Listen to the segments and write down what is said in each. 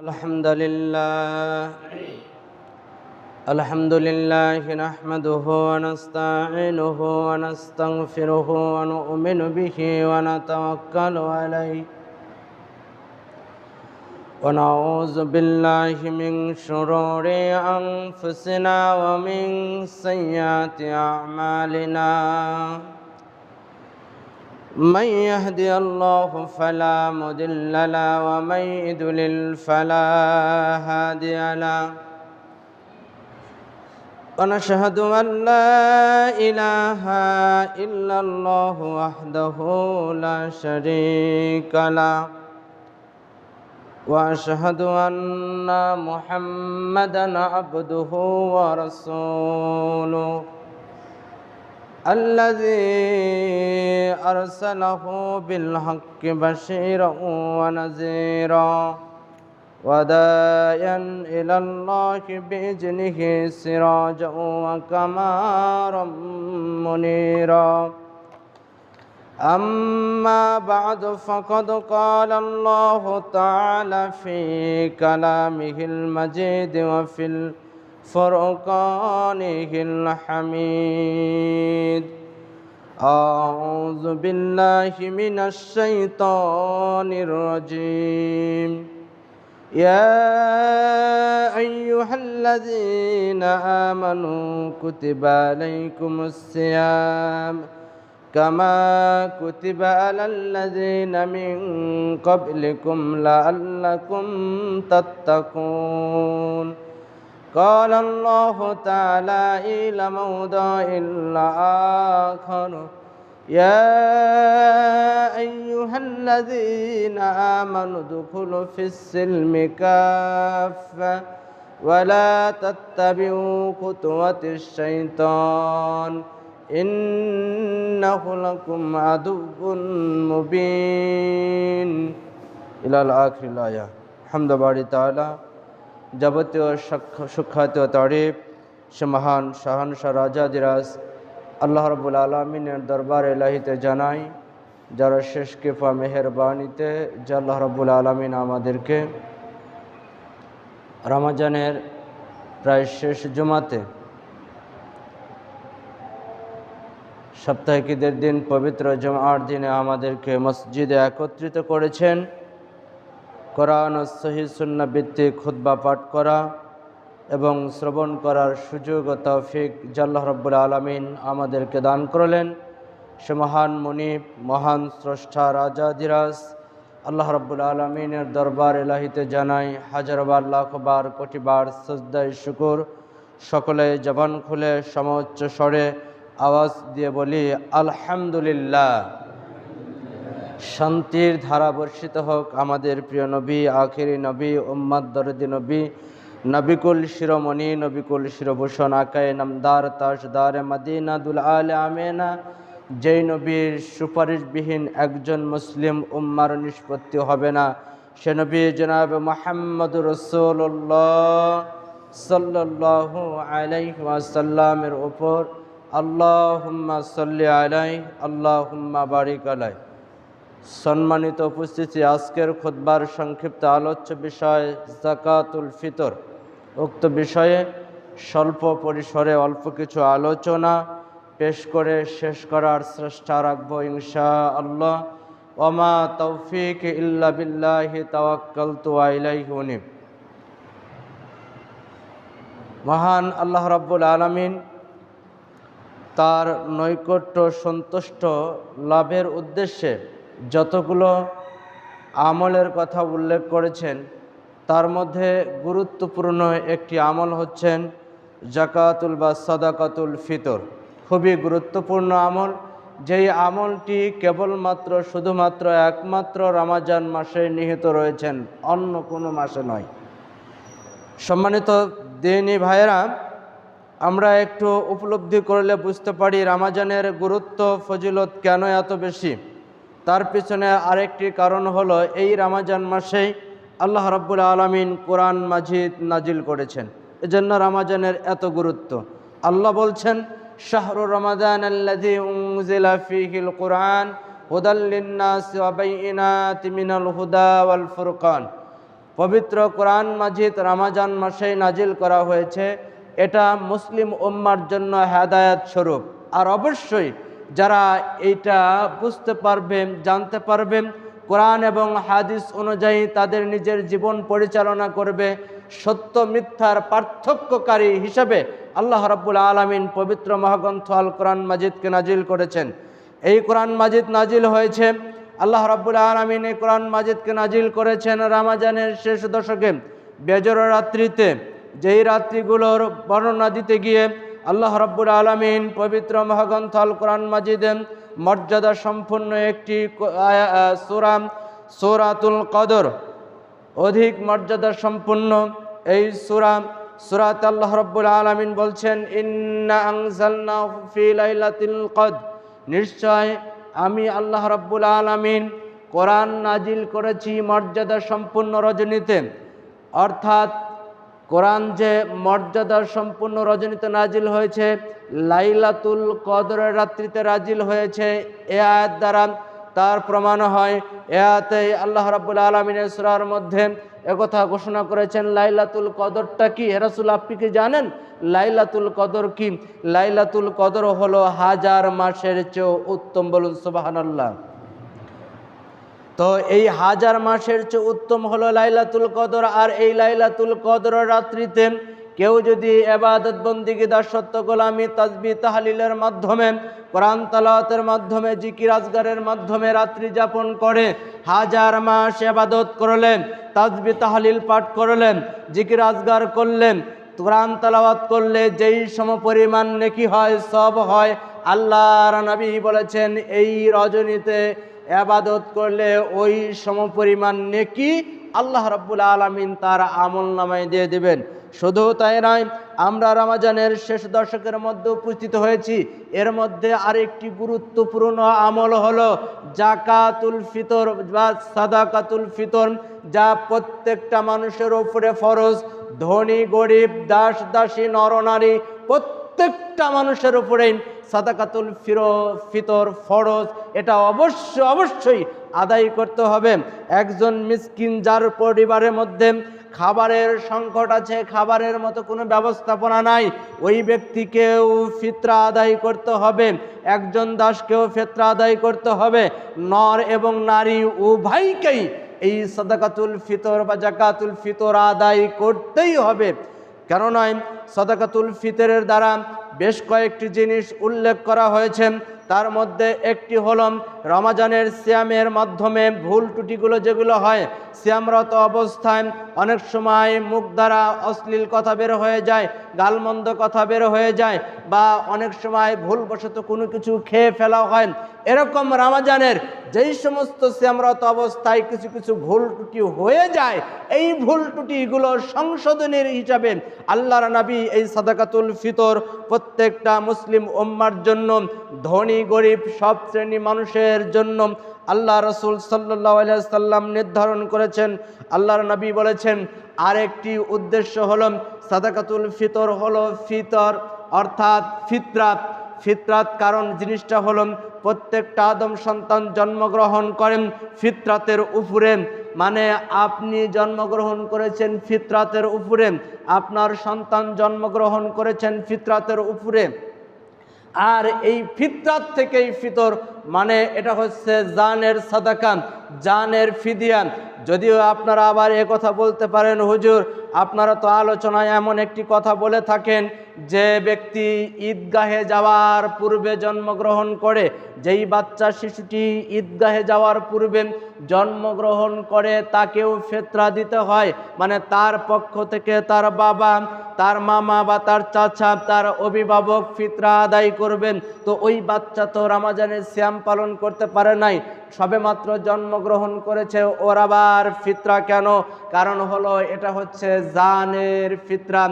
الحمد لله نحمده ونستعينه ونستغفره ونؤمن به ونتوكل عليه ونعوذ بالله من شرور أنفسنا ومن سيئات أعمالنا من يهدي الله فلا مضل له ومن يضلل فلا هادي له ونشهد أن لا إله إلا الله وحده لا شريك له وأشهد أن محمدًا عبده ورسوله الذي أرسله بالحق بشيرا ونذيرا وداعيا إلى الله بإذنه سراجا وقمرا منيرا أما بعد فقد قال الله تعالى في كلامه المجيد وفي فرقانه الحميد أعوذ بالله من الشيطان الرجيم يا أيها الذين آمنوا كتب عليكم الصيام كما كتب على الذين من قبلكم لعلكم تتقون قال الله تعالى إلى موضع آخر يا أيها الذين آمنوا ادخلوا في السلم كافة ولا تتبعوا خطوات الشيطان إنه لكم عدو مبين إلى الآخر الآية حمد باري تعالى যাবতীয় সুখ্যাত তারিফ সে মহান শাহানশাহ রাজাদিরাজ আল্লাহ রাব্বুল আলামিনের দরবার ইলাহিতে জানাই, যারা শেষ কিফা মেহেরবানিতে যে আল্লাহ রাব্বুল আলামিন আমাদেরকে রমজানের প্রায় শেষ জুমাতে সাপ্তাহিক ঈদের দিন পবিত্র জুমার দিনে আমাদেরকে মসজিদে একত্রিত করেছেন। কোরআন ও সহিহ সুন্নাহ ভিত্তিক খুতবা পাঠ করা এবং শ্রবণ করার সুযোগ ও তৌফিক আল্লাহ রাব্বুল আলামিন আমাদেরকে দান করলেন। সে মহান মুনিব, মহান স্রষ্টা, রাজাধিরাজ আল্লাহ রাব্বুল আলামিনের দরবার ইলাহিতে জানাই হাজারবার লাখবার কোটিবার সিজদায়ে শুকর। সকলে জবান খুলে সমোচ্চ স্বরে আওয়াজ দিয়ে বলি আলহামদুলিল্লাহ। শান্তির ধারা বর্ষিত হোক আমাদের প্রিয় নবী, আখিরি নবী, উম্মত দরদি নবী, নবিকুল শিরোমণি, নবিকুল শিরোভূষণ, আকায়ে নামদার, তাজদারে মদিনা, দুল আলে আমেনা, যেই নবীর সুপারিশবিহীন একজন মুসলিম উম্মার নিষ্পত্তি হবে না, সে নবী জনাব মুহাম্মদুর রাসূলুল্লাহ সাল্লাল্লাহু আলাইহি ওয়াসাল্লামের উপর আল্লাহুম্মা সাল্লি আলাইহি আল্লাহুম্মা বারিক আলাইহি। সম্মানিত উপস্থিতি, আজকের খুতবার সংক্ষিপ্ত আলোচ্য বিষয় যাকাতুল ফিতর। উক্ত বিষয়ে স্বল্প পরিসরে অল্প কিছু আলোচনা পেশ করে শেষ করার চেষ্টা রাখবো ইনশাআল্লাহ। ওমা তৌফিক ইল্লা বিল্লাহি তাওয়াক্কালতু ওয়া ইলাইহি উনীব। মহান আল্লাহ রাব্বুল আলামিন তার নৈকট্য সন্তুষ্ট লাভের উদ্দেশ্যে যতগুলো আমলের কথা উল্লেখ করেছেন, তার মধ্যে গুরুত্বপূর্ণ একটি আমল হচ্ছেন যাকাতুল বা সাদাকাতুল ফিতর। খুবই গুরুত্বপূর্ণ আমল, যেই আমলটি কেবলমাত্র শুধুমাত্র একমাত্র রমজান মাসে নিহিত রয়েছেন, অন্য কোনো মাসে নয়। সম্মানিত দিনী ভাইয়েরা, আমরা একটু উপলব্ধি করলে বুঝতে পারি রমজানের গুরুত্ব ফজিলত কেন এত বেশি। তার পিছনে আরেকটি কারণ হলো এই রমজান মাসেই আল্লাহ রাব্বুল আলামিন কোরআন মাজিদ নাজিল করেছেন, এজন্য রমজানের এত গুরুত্ব। আল্লাহ বলছেন শাহরু রমাদান আল্লাযী উনজিলা ফীহিল কুরআন হুদাল লিন্নাস ওয়া বাইয়িনাতিন মিনাল হুদা ওয়াল ফুরকান। পবিত্র কোরআন মাজিদ রমজান মাসেই নাজিল করা হয়েছে। এটা মুসলিম উম্মার জন্য হেদায়েত স্বরূপ। আর অবশ্যই যারা এইটা বুঝতে পারবেন, জানতে পারবেন, কোরআন এবং হাদিস অনুযায়ী তাদের নিজের জীবন পরিচালনা করবে, সত্য মিথ্যার পার্থক্যকারী হিসাবে আল্লাহ রাব্বুল আলামিন পবিত্র মহাগ্রন্থ আল কোরআন মাজিদকে নাজিল করেছেন। এই কোরআন মাজিদ নাজিল হয়েছে, আল্লাহ রাব্বুল আলামিন এই কোরআন মাজিদকে নাজিল করেছেন রমজানের শেষ দশকে বেজর রাত্রিতে। যেই রাত্রিগুলোর বর্ণনা দিতে গিয়ে আল্লাহ রাব্বুল আলামিন পবিত্র মহাগ্রন্থ আল কোরআন মাজিদে মর্যাদা সম্পন্ন একটি সূরা, সূরাতুল কদর, অধিক মর্যাদা সম্পন্ন এই সূরাতে আল্লাহ রাব্বুল আলামিন বলছেন, ইন্না আনজালনাহু ফি লাইলাতিল কদর, নিশ্চয় আমি আল্লাহ রাব্বুল আলামিন কোরআন নাজিল করেছি মর্যাদা সম্পন্ন রজনীতে। অর্থাৎ কোরআন যে মর্যাদা সম্পন্ন রজনীতে নাজিল হয়েছে, লাইলাতুল কদরের রাত্রিতে নাজিল হয়েছে, এ আয়াত দ্বারা তার প্রমাণ হয়। এ আয়াতে আল্লাহ রাব্বুল আলামিনের সূরার মধ্যে একথা ঘোষণা করেছেন, লাইলাতুল কদরটা কি? হে রাসূল, আপনি কি জানেন লাইলাতুল কদর কি? লাইলাতুল কদর হলো 1000 মাসের চেয়েও উত্তম। বলুন সুবহানাল্লাহ। তো এই 1000 মাসের চেয়ে উত্তম হলো লাইলাতুল কদর। আর এই লাইলাতুল কদরের রাত্রিতে কেউ যদি ইবাদত বন্দেগী, দাসত্ব, গোলামি, তাসবিহ, তাহলিলের মাধ্যমে, কোরআন তেলাওয়াতের মাধ্যমে, জিকির আজগারের মাধ্যমে রাত্রি যাপন করে, 1000 মাস ইবাদত করলেন, তাসবিহ তাহলিল পাঠ করলেন, জিকির আজগার করলেন, কোরআন তেলাওয়াত করলে যেই সমপরিমাণ নেকি হয়, সব হয়, আল্লাহর নবী বলেছেন এই রজনীতে ইবাদত করলে ওই সমপরিমাণ নেকি আল্লাহ রাব্বুল আলামিন তার আমলনামায় দিয়ে দিবেন। শুধু তাই নয়, আমরা রমজানের শেষ দশকের মধ্যে উপস্থিত হয়েছি। এর মধ্যে আরেকটি গুরুত্বপূর্ণ আমল হলো জাকাতুল ফিতর বা সাদাকাতুল ফিতর, যা প্রত্যেকটা মানুষের উপরে ফরজ। ধনী গরিব, দাস দাসী, নরনারী প্রত্যেকটা মানুষের উপরেই সাদাকাতুল ফিতর ফরজ। এটা অবশ্যই আদায় করতে হবে। একজন মিসকিন যার পরিবারের মধ্যে খাবারের সংকট আছে, খাবারের মতো কোনো ব্যবস্থাপনা নাই, ওই ব্যক্তিকেও ফিতরা আদায় করতে হবে। একজন দাসকেও ফিতরা আদায় করতে হবে। নর এবং নারী উভয়কেই এই সাদাকাতুল ফিতর বা জাকাতুল ফিতর আদায় করতেই হবে। কেন নয়, সাদাকাতুল ফিতরের দ্বারা বেশ কয়েকটি জিনিস উল্লেখ করা হয়েছে। তার মধ্যে একটি হল রমজানের সিয়ামের মাধ্যমে ভুল ত্রুটিগুলো যেগুলো হয়, সিয়ামরত অবস্থায় অনেক সময় মুখ দ্বারা অশ্লীল কথা বের হয়ে যায়, গালমন্দ কথা বের হয়ে যায়, বা অনেক সময় ভুলবশত কোনো কিছু খেয়ে ফেলা হয়। এরকম রমজানের যেই সমস্ত সিয়ামরত অবস্থায় কিছু কিছু ভুল ত্রুটি হয়ে যায়, এই ভুল ত্রুটিগুলো সংশোধনের হিসাবে আল্লাহর নবী এই সাদাকাতুল ফিতর প্রত্যেকটা মুসলিম উম্মার জন্য, ধনী গরিব সব শ্রেণী মানুষের জন্য আল্লাহ রাসূল সাল্লাল্লাহু আলাইহি সাল্লাম নির্ধারণ করেছেন। আল্লাহর নবী বলেছেন, আরেকটি উদ্দেশ্য হলো সাদাকাতুল ফিতর হলো ফিতর অর্থাৎ ফিতরাত। ফিতরাত কারণ জিনিসটা হলো প্রত্যেকটা আদম সন্তান জন্মগ্রহণ করেন ফিতরাতের উপরে, মানে আপনি জন্মগ্রহণ করেছেন ফিতরাতের উপরে, আপনার সন্তান জন্মগ্রহণ করেছেন ফিতরাতের উপরে। আর এই ফিতরাত থেকেই ফিতর, মানে এটা হচ্ছে জানের সাদাকা, জানের ফিদিয়া। যদিও আপনারা আবার কথা বলতে পারেন, হুজুর আপনারা তো আলোচনায় এমন একটি কথা বলে থাকেন যে ব্যক্তি ঈদগাহে যাওয়ার পূর্বে জন্মগ্রহণ করে, যেই বাচ্চা শিশুটি ঈদগাহে যাওয়ার পূর্বে জন্মগ্রহণ করে তাকেও ফিতরা দিতে হয়, মানে তার পক্ষ থেকে তার বাবা, তার মামা বা তার চাচা, তার অভিভাবক ফিতরা আদায় করবেন। তো ওই বাচ্চা তো রমজানের সিয়াম পালন করতে পারে নাই, সবেমাত্র জন্মগ্রহণ করেছে, ওর আবার ফিতরা কেন? কারণ হলো এটা হচ্ছে জানের ফিতরা,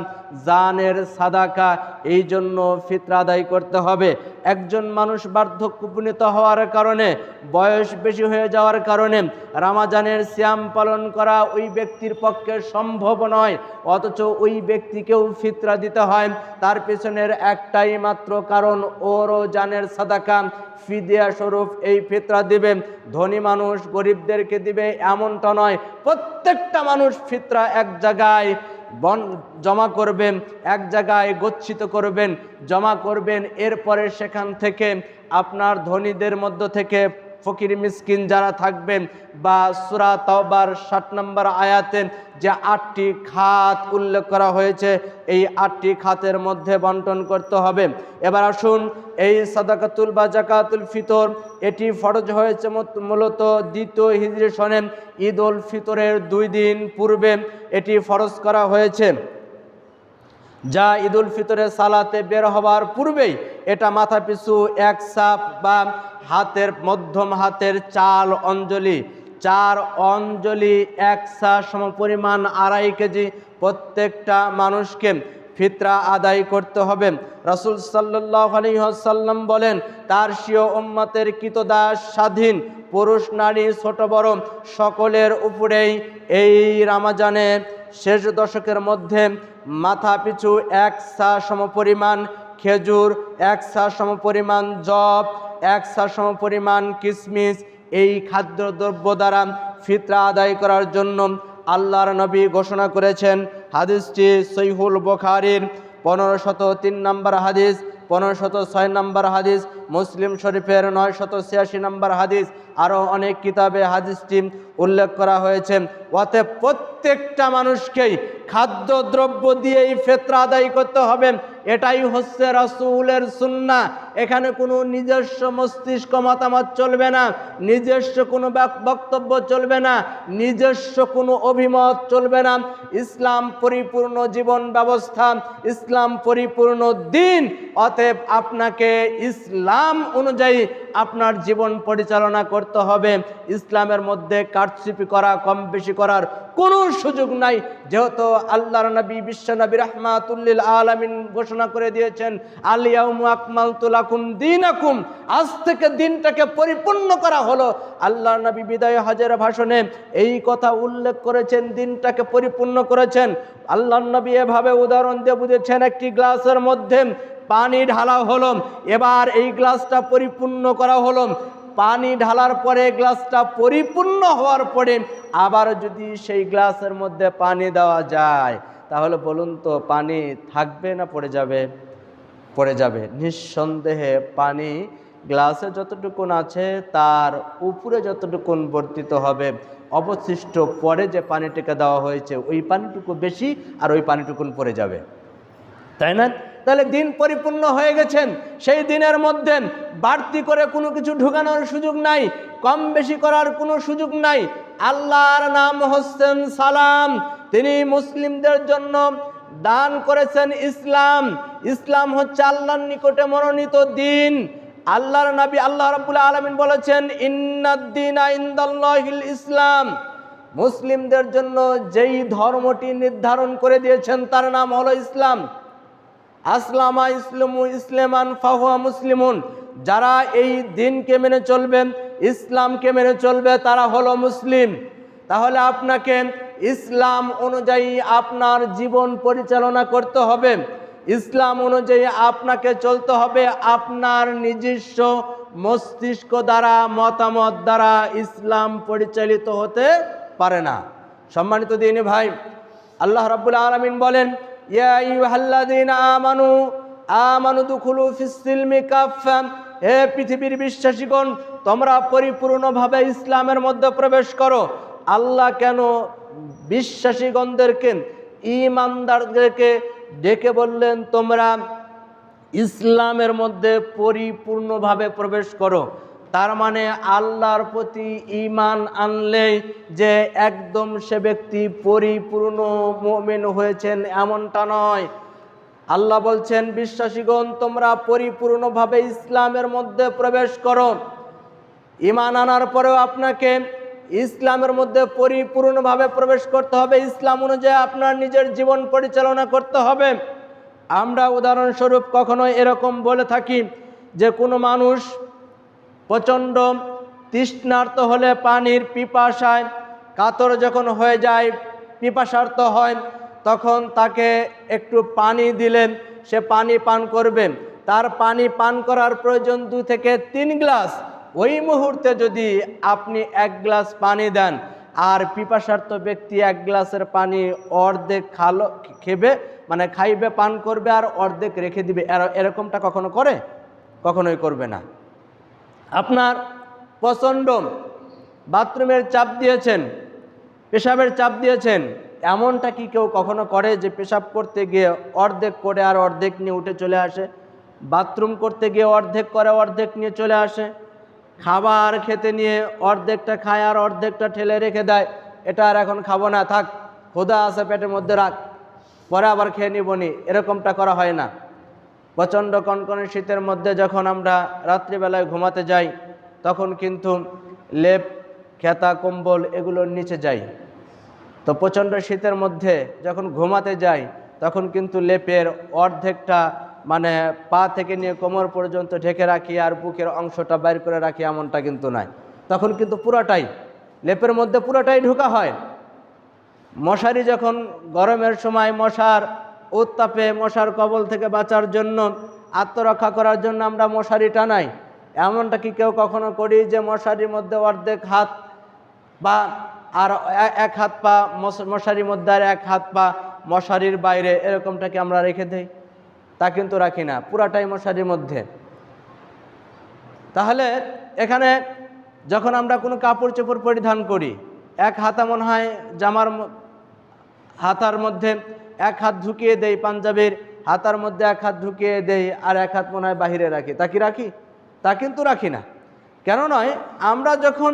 জানের সাদাকা, এই জন্য ফিতরা আদায় করতে হবে। একজন মানুষ বার্ধক্যপূর্ণ হওয়ার কারণে, বয়স বেশি হয়ে যাওয়ার কারণে রমজানের সিয়াম পালন করা ওই ব্যক্তির পক্ষে সম্ভব নয়, অথচ ওই ব্যক্তিকেও ফিতরা দিতে হয়। তার পেছনের একটাই মাত্র কারণ, ওরও জানের সাদাকা, ফিদিয়া স্বরূপ এই ফিতরা দিবে। ধনী মানুষ গরিবদেরকে দিবে এমনটা নয়, প্রত্যেকটা মানুষ ফিতরা এক জায়গায় জমা করবেন, এক জায়গায় গচ্ছিত করবেন, জমা করবেন। এরপরে সেখান থেকে আপনার ধনীদের মধ্য থেকে ফকির মিসকিন যারা থাকবেন, বা সূরা তাওবার 60 নম্বর আয়াতে যে 8টি খাত উল্লেখ করা হয়েছে, এই 8টি খাতের মধ্যে বন্টন করতে হবে। এবার আসুন, এই সাদাকাতুল বা জাকাতুল ফিতর এটি ফরজ হয়েছে মূলত 2য় হিজরি সনে ঈদ উল ফিতরের 2 দিন পূর্বে এটি ফরজ করা হয়েছে, যা ঈদ উল ফিতরের সালাতে বের হওয়ার পূর্বেই এটা মাথা পিছু 1 সাপ বা হাতের মধ্যম হাতের 4 অঞ্জলি 1 সা সমপরিমাণ 2.5 কেজি প্রত্যেকটা মানুষকে ফিতরা আদায় করতে হবে। রাসূল সাল্লাল্লাহু আলাইহি ওয়াসাল্লাম বলেন, তার স্বীয় উম্মতের কৃতদাস স্বাধীন পুরুষ নারী ছোট বড় সকলের উপরেই এই রমজানের শেষ দশকের মধ্যে মাথা পিছু 1 সা সমপরিমাণ খেজুর, 1 সা সমপরিমাণ জব, 1 সা সমপরিমাণ কিশমিশ এই খাদ্যদ্রব্য দ্বারা ফিতরা আদায় করার জন্য আল্লাহর নবী ঘোষণা করেছেন। হাদিসটি সহিহুল বুখারীর 1503 নম্বর হাদিস, 1506 নম্বর হাদিস, মুসলিম শরীফের 986 নম্বর হাদিস, আরও অনেক কিতাবে হাদিসটি উল্লেখ করা হয়েছে। অতএব প্রত্যেকটা মানুষকেই খাদ্যদ্রব্য দিয়েই ফিতরা আদায় করতে হবে, এটাই হচ্ছে রাসূলের সুন্নাহ। এখানে কোনো নিজস্ব মস্তিষ্ক মতামত চলবে না, নিজস্ব কোনো বক্তব্য চলবে না, নিজস্ব কোনো অভিমত চলবে না। ইসলাম পরিপূর্ণ জীবন ব্যবস্থা, ইসলাম পরিপূর্ণ দিন। অতএব আপনাকে ইসলাম অনুযায়ী আপনার জীবন পরিচালনা করতে হবে। ইসলামের মধ্যে কারচুপি করা, কম বেশি করার কোনো সুযোগ নাই, যেহেতু আল্লাহর নবী বিশ্ব নবী রাহমাতুল লিল আলামিন ঘোষণা করে দিয়েছেন, আল ইয়াউমু আকমালতু লাকুম দীনাকুম, আজ থেকে দিনটাকে পরিপূর্ণ করা হলো। আল্লাহর নবী বিদায় হজের ভাষণে এই কথা উল্লেখ করেছেন, দিনটাকে পরিপূর্ণ করেছেন। আল্লাহর নবী এভাবে উদাহরণ দিয়ে বুঝেছেন, একটি গ্লাসের মধ্যে পানি ঢালা হলো, এবার এই গ্লাসটা পরিপূর্ণ করা হলো। পানি ঢালার পরে গ্লাসটা পরিপূর্ণ হওয়ার পরে আবার যদি সেই গ্লাসের মধ্যে পানি দেওয়া যায়, তাহলে বলুন তো পানি থাকবে না পড়ে যাবে? পড়ে যাবে। নিঃসন্দেহে পানি গ্লাসে যতটুকুন আছে তার উপরে যতটুকুন বর্তিত হবে, অবশিষ্ট পরে যে পানিটাকে দেওয়া হয়েছে ওই পানিটুকু বেশি আর ওই পানিটুকুন পড়ে যাবে, তাই না? তাহলে দিন পরিপূর্ণ হয়ে গেছেন, সেই দিনের মধ্যে বাড়তি করে কোনো কিছু ঢুকানোর সুযোগ নাই, কম বেশি করার কোনো সুযোগ নাই। আল্লাহর নাম হচ্ছেন সালাম, তিনি মুসলিমদের জন্য দান করেছেন ইসলাম। ইসলাম হচ্ছে আল্লাহর নিকটে মনোনীত দিন। আল্লাহর নবী আল্লাহ রাব্বুল আলামিন বলেছেন, ইন্নাদ-দীনা ইনদাল্লাহিল ইসলাম, মুসলিমদের জন্য যেই ধর্মটি নির্ধারণ করে দিয়েছেন তার নাম হলো ইসলাম। আসলামা ইসলামু ইসলামান ফাহুয়া মুসলিমুন, যারা এই দিনকে মেনে চলবে, ইসলামকে মেনে চলবে, তারা হলো মুসলিম। তাহলে আপনাকে ইসলাম অনুযায়ী আপনার জীবন পরিচালনা করতে হবে, ইসলাম অনুযায়ী আপনাকে চলতে হবে। আপনার নিজস্ব মস্তিষ্ক দ্বারা, মতামত দ্বারা ইসলাম পরিচালিত হতে পারে না। সম্মানিত দিনী ভাই, আল্লাহ রাব্বুল আলামিন বলেন, ইয়া আইয়ুহাল্লাযীনা আমানু আমানু দুখুলু ফিস-সিলমি কাফফা, হে পৃথিবীর বিশ্বাসীগণ, তোমরা পরিপূর্ণভাবে ইসলামের মধ্যে প্রবেশ করো। আল্লাহ কেন বিশ্বাসীগণদেরকে, ঈমানদারদেরকে ডেকে বললেন তোমরা ইসলামের মধ্যে পরিপূর্ণভাবে প্রবেশ করো? তার মানে আল্লাহর প্রতি ঈমান আনলেই যে একদম সে ব্যক্তি পরিপূর্ণ মুমিন হয়েছেন এমনটা নয়। আল্লাহ বলছেন, বিশ্বাসীগণ তোমরা পরিপূর্ণভাবে ইসলামের মধ্যে প্রবেশ করো। ঈমান আনার পরেও আপনাকে ইসলামের মধ্যে পরিপূর্ণভাবে প্রবেশ করতে হবে, ইসলাম অনুযায়ী আপনার নিজের জীবন পরিচালনা করতে হবে। আমরা উদাহরণস্বরূপ কখনো এরকম বলে থাকি যে কোনো মানুষ প্রচণ্ড তৃষ্ণার্ত হলে, পানির পিপাসায় কাতর যখন হয়ে যায়, পিপাসার্ত হয়, তখন তাকে একটু পানি দিলেন, সে পানি পান করবে। তার পানি পান করার প্রয়োজন 2 থেকে 3 গ্লাস, ওই মুহূর্তে যদি আপনি 1 গ্লাস পানি দেন আর পিপাসার্ত ব্যক্তি 1 গ্লাসের পানি অর্ধেক খেবে, মানে খাইবে, পান করবে আর অর্ধেক রেখে দিবে, এরকমটা কখনো করে? কখনোই করবে না। আপনার প্রচণ্ড বাথরুমের চাপ দিয়েছেন, পেশাবের চাপ দিয়েছেন, এমনটা কি কেউ কখনো করে যে পেশাব করতে গিয়ে অর্ধেক করে আর অর্ধেক নিয়ে উঠে চলে আসে? বাথরুম করতে গিয়ে অর্ধেক করে অর্ধেক নিয়ে চলে আসে? খাবার খেতে নিয়ে অর্ধেকটা খায় আর অর্ধেকটা ঠেলে রেখে দেয়, এটা আর এখন খাবো না, থাক, ক্ষুধা আছে পেটের মধ্যে, রাখ, পরে আবার খেয়ে নিবনি, এরকমটা করা হয় না। প্রচণ্ড কনকনে শীতের মধ্যে যখন আমরা রাত্রিবেলায় ঘুমাতে যাই, তখন কিন্তু লেপ, খেতা, কম্বল এগুলোর নিচে যাই। তো প্রচণ্ড শীতের মধ্যে যখন ঘুমাতে যাই, তখন কিন্তু লেপের অর্ধেকটা মানে পা থেকে নিয়ে কোমর পর্যন্ত ঢেকে রাখি আর বুকের অংশটা বাইর করে রাখি, এমনটা কিন্তু নয়। তখন কিন্তু পুরাটাই লেপের মধ্যে পুরাটাই ঢোকা হয়। মশারি যখন গরমের সময় মশার উত্তাপে, মশার কবল থেকে বাঁচার জন্য, আত্মরক্ষা করার জন্য আমরা মশারি টানাই, এমনটা কি কেউ কখনো করি যে মশারির মধ্যে অর্ধেক হাত বা আর 1 হাত পা মশারির মধ্যে আর 1 হাত পা মশারির বাইরে, এরকমটা কি আমরা রেখে দেই? তা কিন্তু রাখি না, পুরাটাই মশারির মধ্যে। তাহলে এখানে যখন আমরা কোনো কাপড় চোপড় পরিধান করি, 1 হাতা মনে হয় জামার হাতার মধ্যে 1 হাত ঢুকিয়ে দেই, পাঞ্জাবির হাতার মধ্যে 1 হাত ঢুকিয়ে দেই আর 1 হাত মনে হয় বাহিরে রাখি, তা কি রাখি? তা কিন্তু রাখি না। কেন নয়? আমরা যখন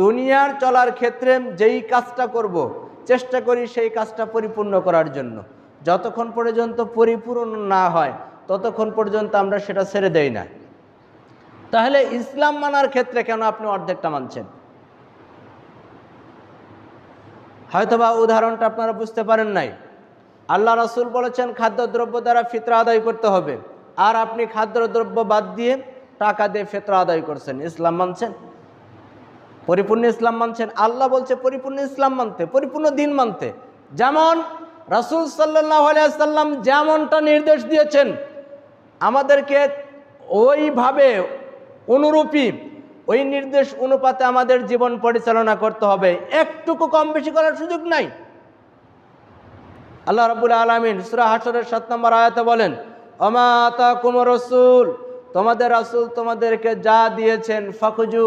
দুনিয়ার চলার ক্ষেত্রে যেই কাজটা করব, চেষ্টা করি সেই কাজটা পরিপূর্ণ করার জন্য। যতক্ষণ পর্যন্ত পরিপূর্ণ না হয় ততক্ষণ পর্যন্ত আমরা সেটা ছেড়ে দেই না। তাহলে ইসলাম মানার ক্ষেত্রে কেন আপনি অর্ধেকটা মানছেন? হয়তোবা উদাহরণটা আপনারা বুঝতে পারেন নাই। আল্লাহ রাসূল বলেছেন খাদ্যদ্রব্য দ্বারা ফিতরা আদায় করতে হবে, আর আপনি খাদ্যদ্রব্য বাদ দিয়ে টাকা দিয়ে ফিতরা আদায় করছেন। ইসলাম মানছেন? পরিপূর্ণ ইসলাম মানছেন? আল্লাহ বলছে পরিপূর্ণ ইসলাম মানতে, পরিপূর্ণ দিন মানতে। যেমন রাসূল সাল্লাল্লাহু আলাইহি ওয়াসাল্লাম যেমনটা নির্দেশ দিয়েছেন, আমাদেরকে ওইভাবে অনুরূপী ওই নির্দেশ অনুপাতে আমাদের জীবন পরিচালনা করতে হবে, একটুকু কম বেশি করার সুযোগ নাই। আল্লাহ রাব্বুল আলামিন সূরা হাশরের 7 নম্বর আয়াতে বলেন, ওমা আতাকুমুর রাসূল, তোমাদের রাসূল তোমাদেরকে যা দিয়েছেন ফাখুজু,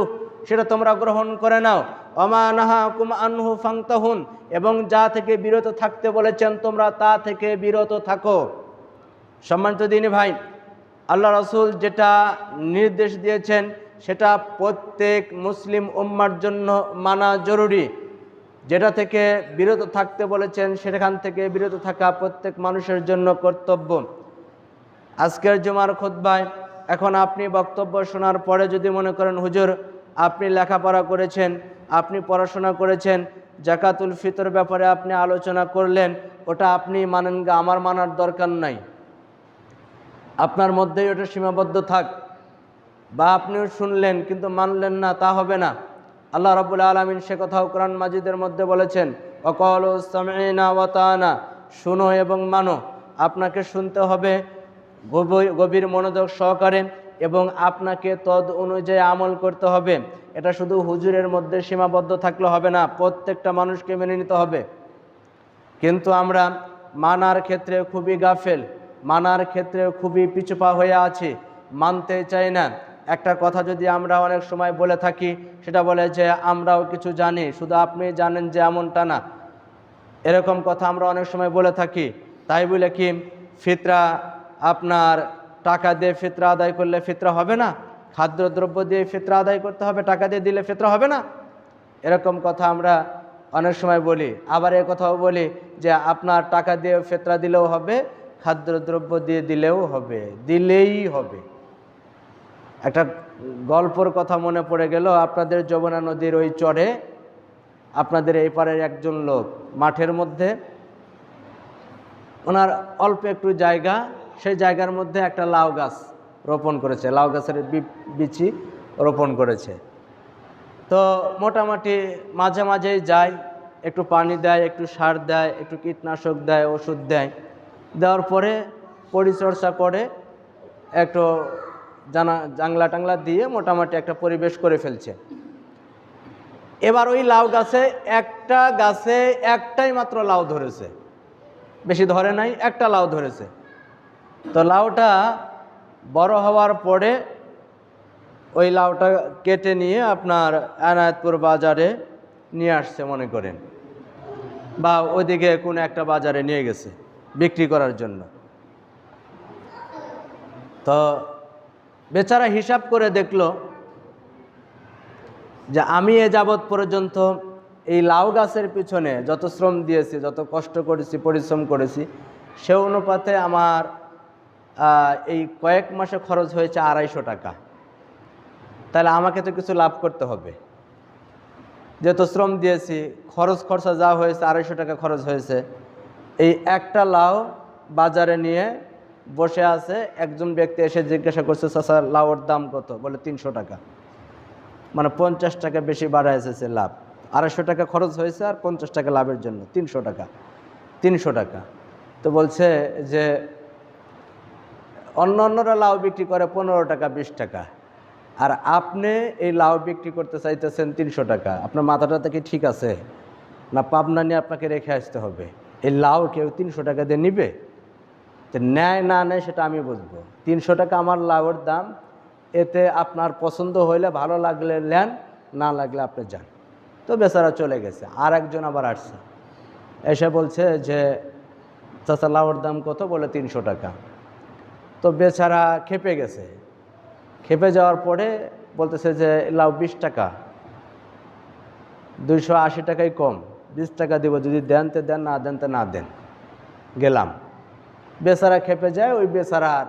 সেটা তোমরা গ্রহণ করে নাও। ওমা নাহাকুম আনহু ফান্তাহুন, এবং যা থেকে বিরত থাকতে বলেছেন তোমরা তা থেকে বিরত থাকো। সম্মানিত দিনী ভাই, আল্লাহ রাসূল যেটা নির্দেশ দিয়েছেন সেটা প্রত্যেক মুসলিম উম্মার জন্য মানা জরুরি। যেটা থেকে বিরত থাকতে বলেছেন সেখান থেকে বিরত থাকা প্রত্যেক মানুষের জন্য কর্তব্য। আজকের জুমার খুতবায় এখন আপনি বক্তব্য শোনার পরে যদি মনে করেন হুজুর আপনি লেখাপড়া করেছেন, আপনি পড়াশোনা করেছেন, জাকাতুল ফিতর ব্যাপারে আপনি আলোচনা করলেন, ওটা আপনি মানেন গা, আমার মানার দরকার নাই, আপনার মধ্যেই ওটা সীমাবদ্ধ থাক। বা আপনিও শুনলেন কিন্তু মানলেন না, তা হবে না। আল্লাহ রাব্বুল আলামিন সে কথাও কোরআন মাজিদের মধ্যে বলেছেন, ওয়াকালু সামি'না ওয়া আতা'না, শুনো এবং মানো। আপনাকে শুনতে হবে গভীর মনোযোগ সহকারে এবং আপনাকে তদ অনুযায়ী আমল করতে হবে। এটা শুধু হুজুরের মধ্যে সীমাবদ্ধ থাকলে হবে না, প্রত্যেকটা মানুষকে মেনে নিতে হবে। কিন্তু আমরা মানার ক্ষেত্রে খুবই গাফেল, মানার ক্ষেত্রে খুবই পিছুপা হয়ে আছি, মানতে চাই না। একটা কথা যদি আমরা অনেক সময় বলে থাকি, সেটা বলে যে আমরাও কিছু জানি, শুধু আপনি জানেন যে এমনটা না, এরকম কথা আমরা অনেক সময় বলে থাকি। তাই বলে কি ফিতরা আপনার টাকা দিয়ে ফিতরা আদায় করলে ফিতরা হবে না? খাদ্যদ্রব্য দিয়ে ফিতরা আদায় করতে হবে, টাকা দিয়ে দিলে ফিতরা হবে না? এরকম কথা আমরা অনেক সময় বলি। আবার এ কথাও বলি যে আপনার টাকা দিয়ে ফিতরা দিলেও হবে, খাদ্যদ্রব্য দিয়ে দিলেও হবে, দিলেই হবে। একটা গল্পর কথা মনে পড়ে গেল। আপনাদের যমুনা নদীর ওই চরে আপনাদের এই পারের একজন লোক মাঠের মধ্যে, ওনার অল্প একটু জায়গা, সেই জায়গার মধ্যে একটা লাউ গাছ রোপণ করেছে, লাউ গাছের বিচি রোপণ করেছে। তো মোটামুটি মাঝে মাঝেই যায়, একটু পানি দেয়, একটু সার দেয়, একটু কীটনাশক দেয়, ওষুধ দেয়, দেওয়ার পরে পরিচর্যা করে একটু জাংলা টাংলা দিয়ে মোটামুটি একটা পরিবেশ করে ফেলছে। এবার ওই লাউ গাছে একটাই মাত্র লাউ ধরেছে, বেশি ধরে নাই, একটা লাউ ধরেছে। তো লাউটা বড় হওয়ার পরে ওই লাউটা কেটে নিয়ে আপনার এনায়েতপুর বাজারে নিয়ে আসছে মনে করেন, বা ওইদিকে কোনো একটা বাজারে নিয়ে গেছে বিক্রি করার জন্য। তো বেচারা হিসাব করে দেখলো যে আমি এ যাবৎ পর্যন্ত এই লাউ গাছের পিছনে যত শ্রম দিয়েছি, যত কষ্ট করেছি, পরিশ্রম করেছি, সে অনুপাতে আমার এই কয়েক মাসে খরচ হয়েছে 250 টাকা। তাহলে আমাকে তো কিছু লাভ করতে হবে, যত শ্রম দিয়েছি, খরচা যা হয়েছে 250 টাকা খরচ হয়েছে। এই একটা লাউ বাজারে নিয়ে বসে আছে, একজন ব্যক্তি এসে জিজ্ঞাসা করছে, চাচা লাউর দাম কত? বলে 300 টাকা। মানে 50 টাকা বেশি বাড়ায় এসেছে লাভ। 250 টাকা খরচ হয়েছে আর 50 টাকা লাভের জন্য 300 টাকা। তো বলছে যে অন্যরা লাউ বিক্রি করে 15 টাকা 20 টাকা, আর আপনি এই লাউ বিক্রি করতে চাইতেছেন 300 টাকা। আপনার মাথাটা থেকে ঠিক আছে না? পাবনা নিয়ে আপনাকে রেখে আসতে হবে। এই লাউ কেউ 300 টাকা দিয়ে নিবে? তো নেয় না নেয় সেটা আমি বুঝবো। 300 টাকা আমার লাউয়ের দাম, এতে আপনার পছন্দ হইলে ভালো লাগলে নেন, না লাগলে আপনি যান। তো বেচারা চলে গেছে। আর একজন আবার আসছে, এসে বলছে যে চাচা লাউয়ের দাম কত? বলে 300 টাকা। তো বেচারা খেপে গেছে। খেপে যাওয়ার পরে বলতেছে যে লাউ 20 টাকা, 280 টাকাই কম, 20 টাকা দিব, যদি দেন তো দেন, না দেন তো না দেন, গেলাম। বেচারা খেপে যায়, ওই বেচারার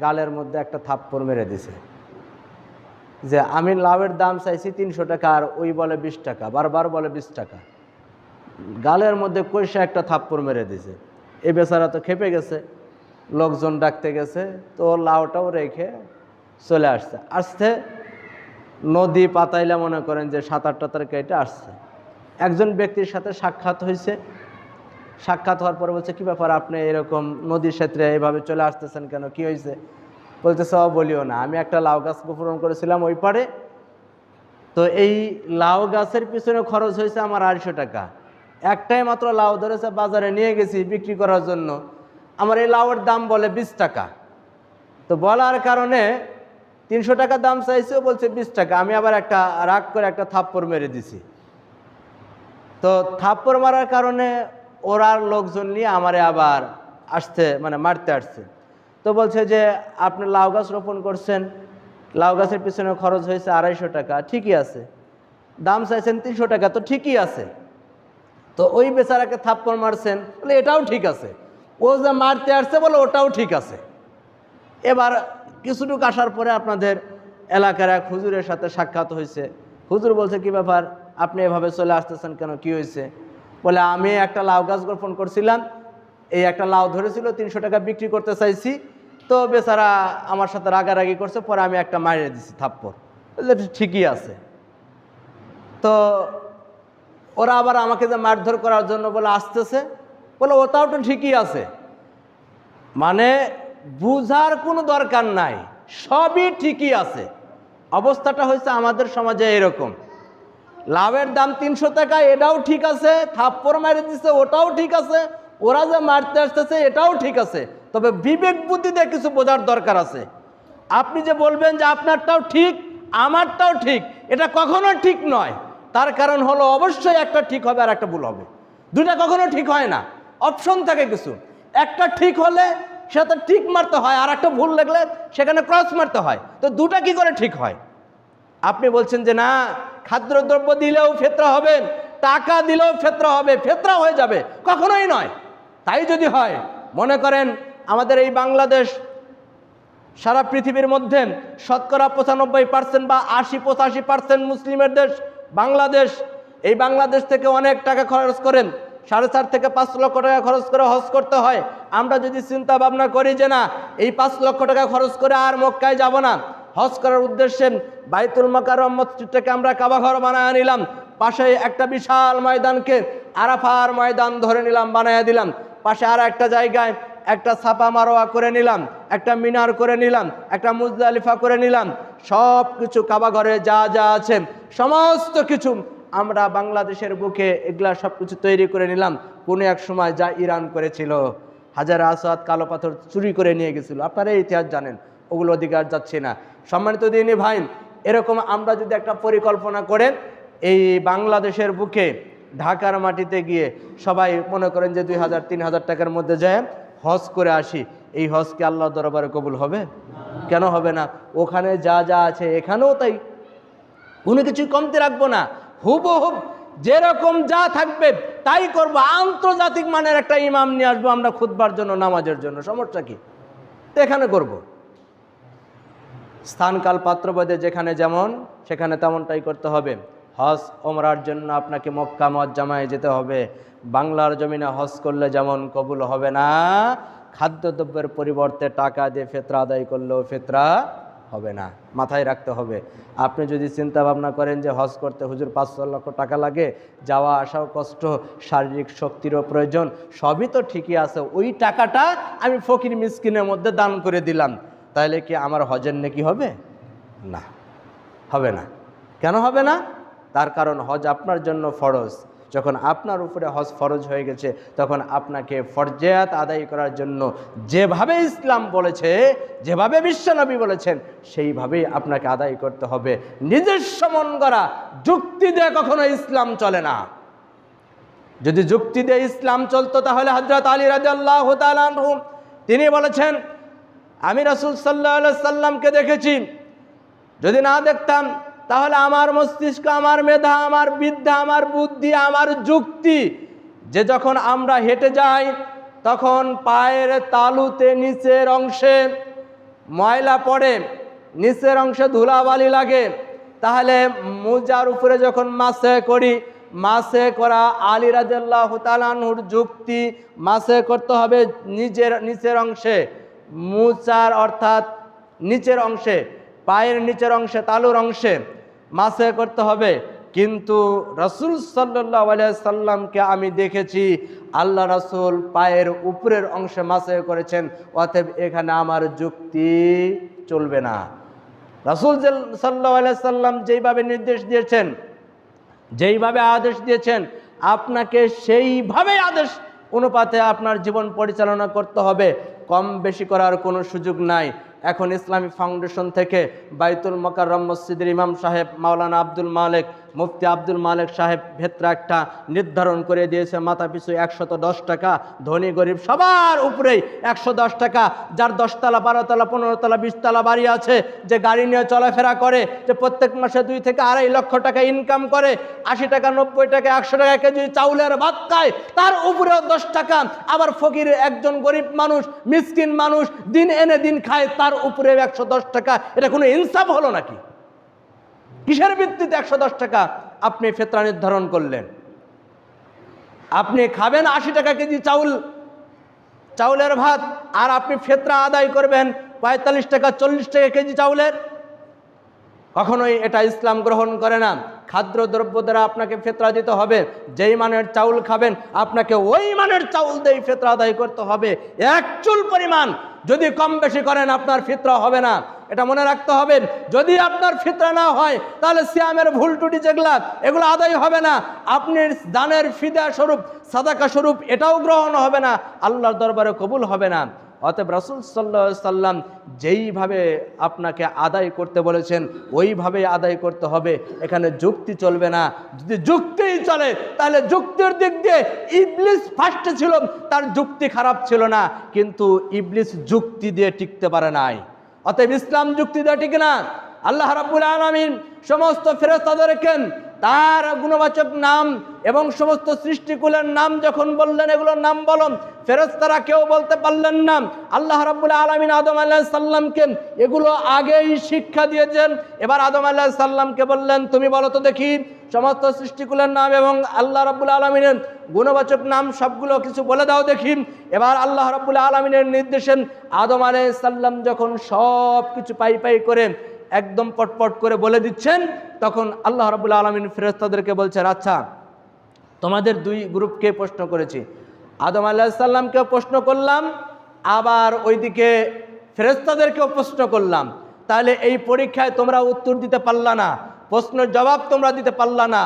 গালের মধ্যে একটা থাপ্পড় মেরে দিছে যে আমি লাউয়ের দাম চাইছি 300 টাকা আর ওই বলে 20 টাকা, বারবার বলে 20 টাকা। গালের মধ্যে কইসা একটা থাপ্পড় মেরে দিছে। এই বেচারা তো খেপে গেছে, লোকজন ডাকতে গেছে, তো লাউটাও রেখে চলে আসতে নদী পাতাইলে মনে করেন যে 7-8 কেটে আসছে। একজন ব্যক্তির সাথে সাক্ষাৎ হয়েছে। সাক্ষাৎ হওয়ার পরে বলছে, কি ব্যাপার আপনি এরকম নদীর ক্ষেত্রে এইভাবে চলে আসতেছেন কেন, কি হয়েছে? বলতেছে, বলিও না, আমি একটা লাউ গাছ গোপন করেছিলাম ওই পারে, তো এই লাউ গাছের পিছনে খরচ হয়েছে আমার 250 টাকা। একটাই মাত্র লাউ ধরেছে, বাজারে নিয়ে গেছি বিক্রি করার জন্য, আমার এই লাউয়ের দাম বলে 20 টাকা। তো বলার কারণে 300 টাকা দাম চাইছে, বলছে 20 টাকা। আমি আবার একটা রাগ করে একটা থাপ্পড় মেরে দিছি। তো থাপ্পড় মারার কারণে ওরার লোকজন নিয়ে আমারে আবার মারতে আসছে। তো বলছে যে আপনি লাউ গাছ রোপণ করছেন, লাউ গাছের পিছনে খরচ হয়েছে 250 টাকা, ঠিকই আছে। দাম চাইছেন 300 টাকা, তো ঠিকই আছে। তো ওই বেচারাকে থাপ্পড় মারছেন, বলে এটাও ঠিক আছে। ও যে মারতে আসছে বলে ওটাও ঠিক আছে। এবার কিছুটুকু আসার পরে আপনাদের এলাকার এক হুজুরের সাথে সাক্ষাৎ হয়েছে। হুজুর বলছে, কি ব্যাপার আপনি এভাবে চলে আসতেছেন কেন, কি হয়েছে? বলে আমি একটা লাউ গাছ রোপণ করছিলাম, এই একটা লাউ ধরেছিল, 300 টাকা বিক্রি করতে চাইছি, তো বেচারা আমার সাথে রাগারাগি করছে, পরে আমি একটা মারিয়ে দিছি থাপ্পড়। ঠিকই আছে। তো ওরা আবার আমাকে যে মারধর করার জন্য বলে আসতেছে, বলে ওটাও তো ঠিকই আছে। মানে বুঝার কোনো দরকার নাই, সবই ঠিকই আছে। অবস্থাটা হয়েছে আমাদের সমাজে এরকম, লাউয়ের দাম 300 টাকা, এটাও ঠিক আছে, থাপ্পড় মারি দিচ্ছে ওটাও ঠিক আছে, ওরা যে মারতে আসতেছে এটাও ঠিক আছে। তবে বিবেক বুদ্ধি দিয়ে কিছু বোঝার দরকার আছে। আপনি যে বলবেন যে আপনারটাও ঠিক আমারটাও ঠিক, এটা কখনো ঠিক নয়। তার কারণ হলো অবশ্যই একটা ঠিক হবে আর একটা ভুল হবে, দুটা কখনো ঠিক হয় না। অপশন থাকে কিছু, একটা ঠিক হলে সেটা ঠিক মারতে হয়, আর একটা ভুল লাগলে সেখানে ক্রস মারতে হয়। তো দুটা কি করে ঠিক হয়? আপনি বলছেন যে না, খাদ্যদ্রব্য দিলেও ফেতরা হবে, টাকা দিলেও ফেতরা হবে, ফেতরা হয়ে যাবে, কখনোই নয়। তাই যদি হয়, মনে করেন আমাদের এই বাংলাদেশ সারা পৃথিবীর মধ্যে শতকরা 95% বা 80-85% মুসলিমের দেশ বাংলাদেশ। এই বাংলাদেশ থেকে অনেক টাকা খরচ করেন, 4.5 থেকে 5 লক্ষ টাকা খরচ করে হজ করতে হয়। আমরা যদি চিন্তা ভাবনা করি যে না, এই 5 লক্ষ টাকা খরচ করে আর মক্কায় যাব না, হজ করার উদ্দেশ্যে বাইতুল মুকাররম মসজিদটাকে আমরা কাবাঘর বানায় নিলাম, পাশে একটা বিশাল ময়দানকে আরাফার ময়দান ধরে নিলাম, বানায় দিলাম, পাশে আর একটা জায়গায় একটা সাফা মারোয়া করে নিলাম, একটা মিনার করে নিলাম, একটা মুজদালিফা করে নিলাম, সব কিছু কাবা ঘরে যা যা আছে সমস্ত কিছু আমরা বাংলাদেশের বুকে এগুলা সব কিছু তৈরি করে নিলাম। কোনো এক সময় যা ইরান করেছিল, হাজার আসওয়াদ কালো পাথর চুরি করে নিয়ে গেছিল, আপনারা এই ইতিহাস জানেন, ওগুলো অধিকার যাচ্ছে না। সম্মানিত দিনী ভাই, এরকম আমরা যদি একটা পরিকল্পনা করেন এই বাংলাদেশের বুকে ঢাকার মাটিতে গিয়ে সবাই মনে করেন যে 2000-3000 টাকার মধ্যে যায় হজ করে আসি, এই হজ কি আল্লাহ দরবারে কবুল হবে? কেন হবে না? ওখানে যা যা আছে এখানেও তাই, কোনো কিছুই কমতি রাখবো না, হুবহুব যেরকম যা থাকবে তাই করব। আন্তর্জাতিক মানের একটা ইমাম নিয়ে আসবো আমরা খুতবার জন্য, নামাজের জন্য, সমস্যা কি? তো এখানে করব। স্থানকাল পাত্রভেদে যেখানে যেমন সেখানে তেমনটাই করতে হবে। হজ ওমরার জন্য আপনাকে মক্কা মুআজ্জামায় যেতে হবে। বাংলার জমিনে হজ করলে যেমন কবুল হবে না, খাদ্যদ্রব্যের পরিবর্তে টাকা দিয়ে ফিতরা আদায় করলেও ফিতরা হবে না, মাথায় রাখতে হবে। আপনি যদি চিন্তা ভাবনা করেন যে হজ করতে হুজুর 5-6 লক্ষ টাকা লাগে, যাওয়া আসাও কষ্ট, শারীরিক শক্তিরও প্রয়োজন, সবই তো ঠিকই আছে, ওই টাকাটা আমি ফকির মিসকিনের মধ্যে দান করে দিলাম, তাহলে কি আমার হজের নেকি হবে? না, হবে না। কেন হবে না? তার কারণ হজ আপনার জন্য ফরজ। যখন আপনার উপরে হজ ফরজ হয়ে গেছে, তখন আপনাকে ফরজিয়াত আদায় করার জন্য যেভাবে ইসলাম বলেছে, যেভাবে বিশ্বনবী বলেছেন, সেইভাবেই আপনাকে আদায় করতে হবে। নিজস্ব মন গড়া যুক্তি দিয়ে কখনো ইসলাম চলে না। যদি যুক্তি দিয়ে ইসলাম চলতো তাহলে হযরত আলী রাদিয়াল্লাহু তাআলা আনহু তিনি বলেছেন, আমি রাসূল সাল্লাল্লাহু আলাইহি সাল্লামকে দেখেছি, যদি না দেখতাম তাহলে আমার মস্তিষ্ক, আমার মেধা, আমার বিদ্যা, আমার বুদ্ধি, আমার যুক্তি, যে যখন আমরা হেঁটে যাই তখন পায়ের তালুতে নিচের অংশে ময়লা পড়ে, নিচের অংশে ধুলাবালি লাগে, তাহলে মোজার উপরে যখন মাসে করি, মাসে করা আলী রাদিয়াল্লাহু তাআলা আনহুর যুক্তি, মাসে করতে হবে নিচের অংশে, মোচার অর্থাৎ নিচের অংশে, পায়ের নিচের অংশে, তালুর অংশে মাসে করতে হবে। কিন্তু রাসূল সাল্লাল্লাহু আলাইহি সাল্লামকে আমি দেখেছি আল্লাহ রাসূল পায়ের উপরের অংশে মাসে করেছেন, অতএব এখানে আমার যুক্তি চলবে না। রাসূল সাল্লাল্লাহু আলাইহি সাল্লাম যেইভাবে নির্দেশ দিয়েছেন, যেইভাবে আদেশ দিয়েছেন, আপনাকে সেইভাবে আদেশ অনুপাতে আপনার জীবন পরিচালনা করতে হবে, কম বেশি করার কোনো সুযোগ নাই। এখন ইসলামী ফাউন্ডেশন থেকে বাইতুল মোকাররম মসজিদের ইমাম সাহেব মাওলানা আব্দুল মালেক, মুফতি আব্দুল মালেক সাহেব ভেতরা একটা নির্ধারণ করে দিয়েছে, মাথা পিছু 110 টাকা, ধনী গরিব সবার উপরেই 110 টাকা। যার 10 তলা, 12 তলা, 15 তলা, 20 তলা বাড়ি আছে, যে গাড়ি নিয়ে চলাফেরা করে, যে প্রত্যেক মাসে 2 থেকে 2.5 লক্ষ টাকা ইনকাম করে, 80 টাকা, 90 টাকা, 100 টাকা কেজি চাউলের ভাত খায়, তার উপরেও 10 টাকা। আবার ফকির একজন গরিব মানুষ, মিসকিন মানুষ, দিন এনে দিন খায়, তার উপরে 110 টাকা। এটা কোনো ইনসাফ হলো নাকি? কিসের ভিত্তিতে 110 টাকা আপনি ফিতরা নির্ধারণ করলেন? আপনি খাবেন 80 টাকা কেজি চাউলের ভাত, আর আপনি ফিতরা আদায় করবেন 45 টাকা, 40 টাকা কেজি চাউলের। কখনোই এটা ইসলাম গ্রহণ করে না। খাদ্যদ্রব্য দ্বারা আপনাকে ফিতরা দিতে হবে, যেই মানের চাউল খাবেন আপনাকে ওই মানের চাউল দিয়ে ফিতরা আদায় করতে হবে। এক চুল পরিমাণ যদি কম বেশি করেন আপনার ফিতরা হবে না, এটা মনে রাখতে হবে। যদি আপনার ফিতরা না হয় তাহলে সিয়ামের ভুল ত্রুটি যেগুলা, এগুলো আদায় হবে না। আপনি দানের ফিদা স্বরূপ, সাদাকা স্বরূপ, এটাও গ্রহণ হবে না, আল্লাহর দরবারে কবুল হবে না। অতএব রাসূল সাল্লাল্লাহু আলাইহি সাল্লাম যেইভাবে আপনাকে আদায় করতে বলেছেন ওইভাবেই আদায় করতে হবে, এখানে যুক্তি চলবে না। যদি যুক্তিই চলে তাহলে যুক্তির দিক দিয়ে ইবলিস ফার্স্টে ছিল, তার যুক্তি খারাপ ছিল না, কিন্তু ইবলিস যুক্তি দিয়ে টিকতে পারে নাই। অতএব ইসলাম যুক্তি দিয়ে টিকে না। আল্লাহ রাব্বুল আলামিন সমস্ত ফেরেশতাদেরকে তার গুণবাচক নাম এবং সমস্ত সৃষ্টিকুলের নাম যখন বললেন, এগুলোর নাম বলুন, ফেরেশতারা কেউ বলতে পারলেন না। আল্লাহ রাব্বুল আলামিন আদম আলাইহিস সালামকে এগুলো আগেই শিক্ষা দিয়েছেন। এবার আদম আলাইহিস সালামকে বললেন, তুমি বলো তো দেখি সমস্ত সৃষ্টিকুলের নাম এবং আল্লাহ রাব্বুল আলামিনের গুণবাচক নাম সবগুলো কিছু বলে দাও দেখি। এবার আল্লাহ রাব্বুল আলামিনের নির্দেশে আদম আলাইহিস সালাম যখন সব কিছু পাই করে একদম পটপট করে বলে দিচ্ছেন, তখন আল্লাহ রাব্বুল আলামিন ফেরেশতাদেরকে বলছেন, আচ্ছা তোমাদের দুই গ্রুপকে প্রশ্ন করেছি, আদম আলাইহিস সালামকে প্রশ্ন করলাম আবার ওইদিকে ফেরেশতাদেরকেও প্রশ্ন করলাম, তাহলে এই পরীক্ষায় তোমরা উত্তর দিতে পারলা না, প্রশ্নের জবাব তোমরা দিতে পারলা না,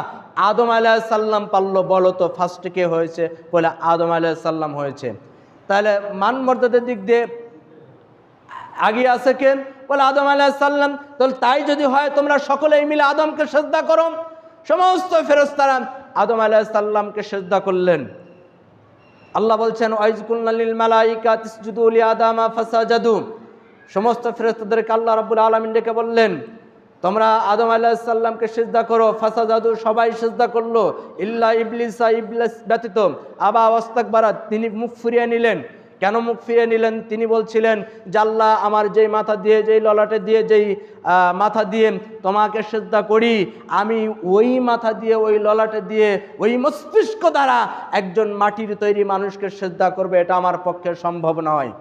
আদম আলাইহিস সালাম পারলো, বলো তো ফার্স্টে কে হয়েছে? বলে আদম আলাইহিস সালাম হয়েছে। তাহলে মান মর্যাদার দিক দিয়ে আগে আছে কেন? বলে আদম আলাইহিস সালাম। তাহলে তাই যদি হয় তোমরা সকলেই মিলে আদমকে সিজদা করো। সমস্ত ফেরেশতারা আদম আলাইহিস সালামকে সিজদা করলেন। আল্লাহ বলছেন ওয়াইজ কুলনা লিল মালাইকাতি ইসজুদু লি আদামা ফাসাজাদু। সমস্ত ফেরেশতাদেরকে আল্লাহ রাব্বুল আলামিন ডেকে বললেন তোমরা আদম আলাইহিস সালামকে সিজদা করো। ফাসাজাদু, সবাই সিজদা করলো, ইল্লা ইবলিসা, ইবলিস ব্যতীত। আবা ওয়াস্তাকবারা, তিনি মুখ ফিরিয়ে নিলেন। কেন মুখ ফিরিয়ে নিলেন? তিনি বলছিলেন যে আল্লাহ, আমার যেই মাথা দিয়ে, যেই ললাটে দিয়ে, যেই মাথা দিয়ে তোমাকে সিজদা করি, আমি ওই মাথা দিয়ে, ওই ললাটে দিয়ে, ওই মস্তিষ্ক দ্বারা একজন মাটির তৈরি মানুষকে সিজদা করবে, এটা আমার পক্ষে সম্ভব নয়।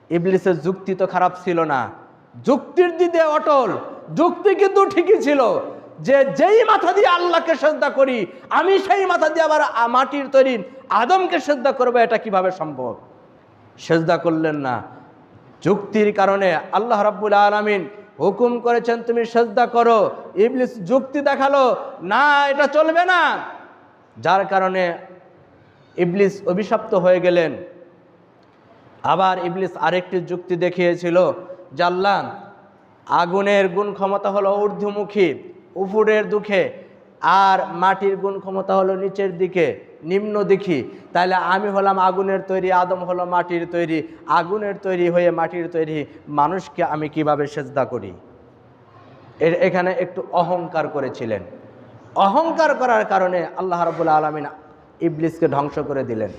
ইবলিসের যুক্তি তো খারাপ ছিল না, যুক্তির দিকে অটল। যুক্তি কিন্তু ঠিকই ছিল যে যেই মাথা দিয়ে আল্লাহকে সিজদা করি, আমি সেই মাথা দিয়ে আবার মাটির তৈরি আদমকে সিজদা করবো, এটা কিভাবে সম্ভব? সিজদা করলেন না। যুক্তির কারণে আল্লাহ রাব্বুল আলামিন হুকুম করেছেন তুমি সিজদা করো। ইবলিস যুক্তি দেখালো, না এটা চলবে না। যার কারণে ইবলিস অভিশপ্ত হয়ে গেলেন। আবার ইবলিস আরেকটি যুক্তি দেখিয়েছিল যে আল্লাহ, আগুনের গুণ ক্ষমতা হলো ঊর্ধ্বমুখী, উপরের দিকে, আর মাটির গুণ ক্ষমতা হলো নিচের দিকে, নিম্ন দিকে। তাহলে আমি হলাম আগুনের তৈরি, আদম হলো মাটির তৈরি। আগুনের তৈরি হয়ে মাটির তৈরি মানুষকে আমি কিভাবে সিজদা করি? এখানে একটু অহংকার করেছিলেন। অহংকার করার কারণে আল্লাহ রাব্বুল আলামিন ইবলিসকে ধ্বংস করে দিলেন।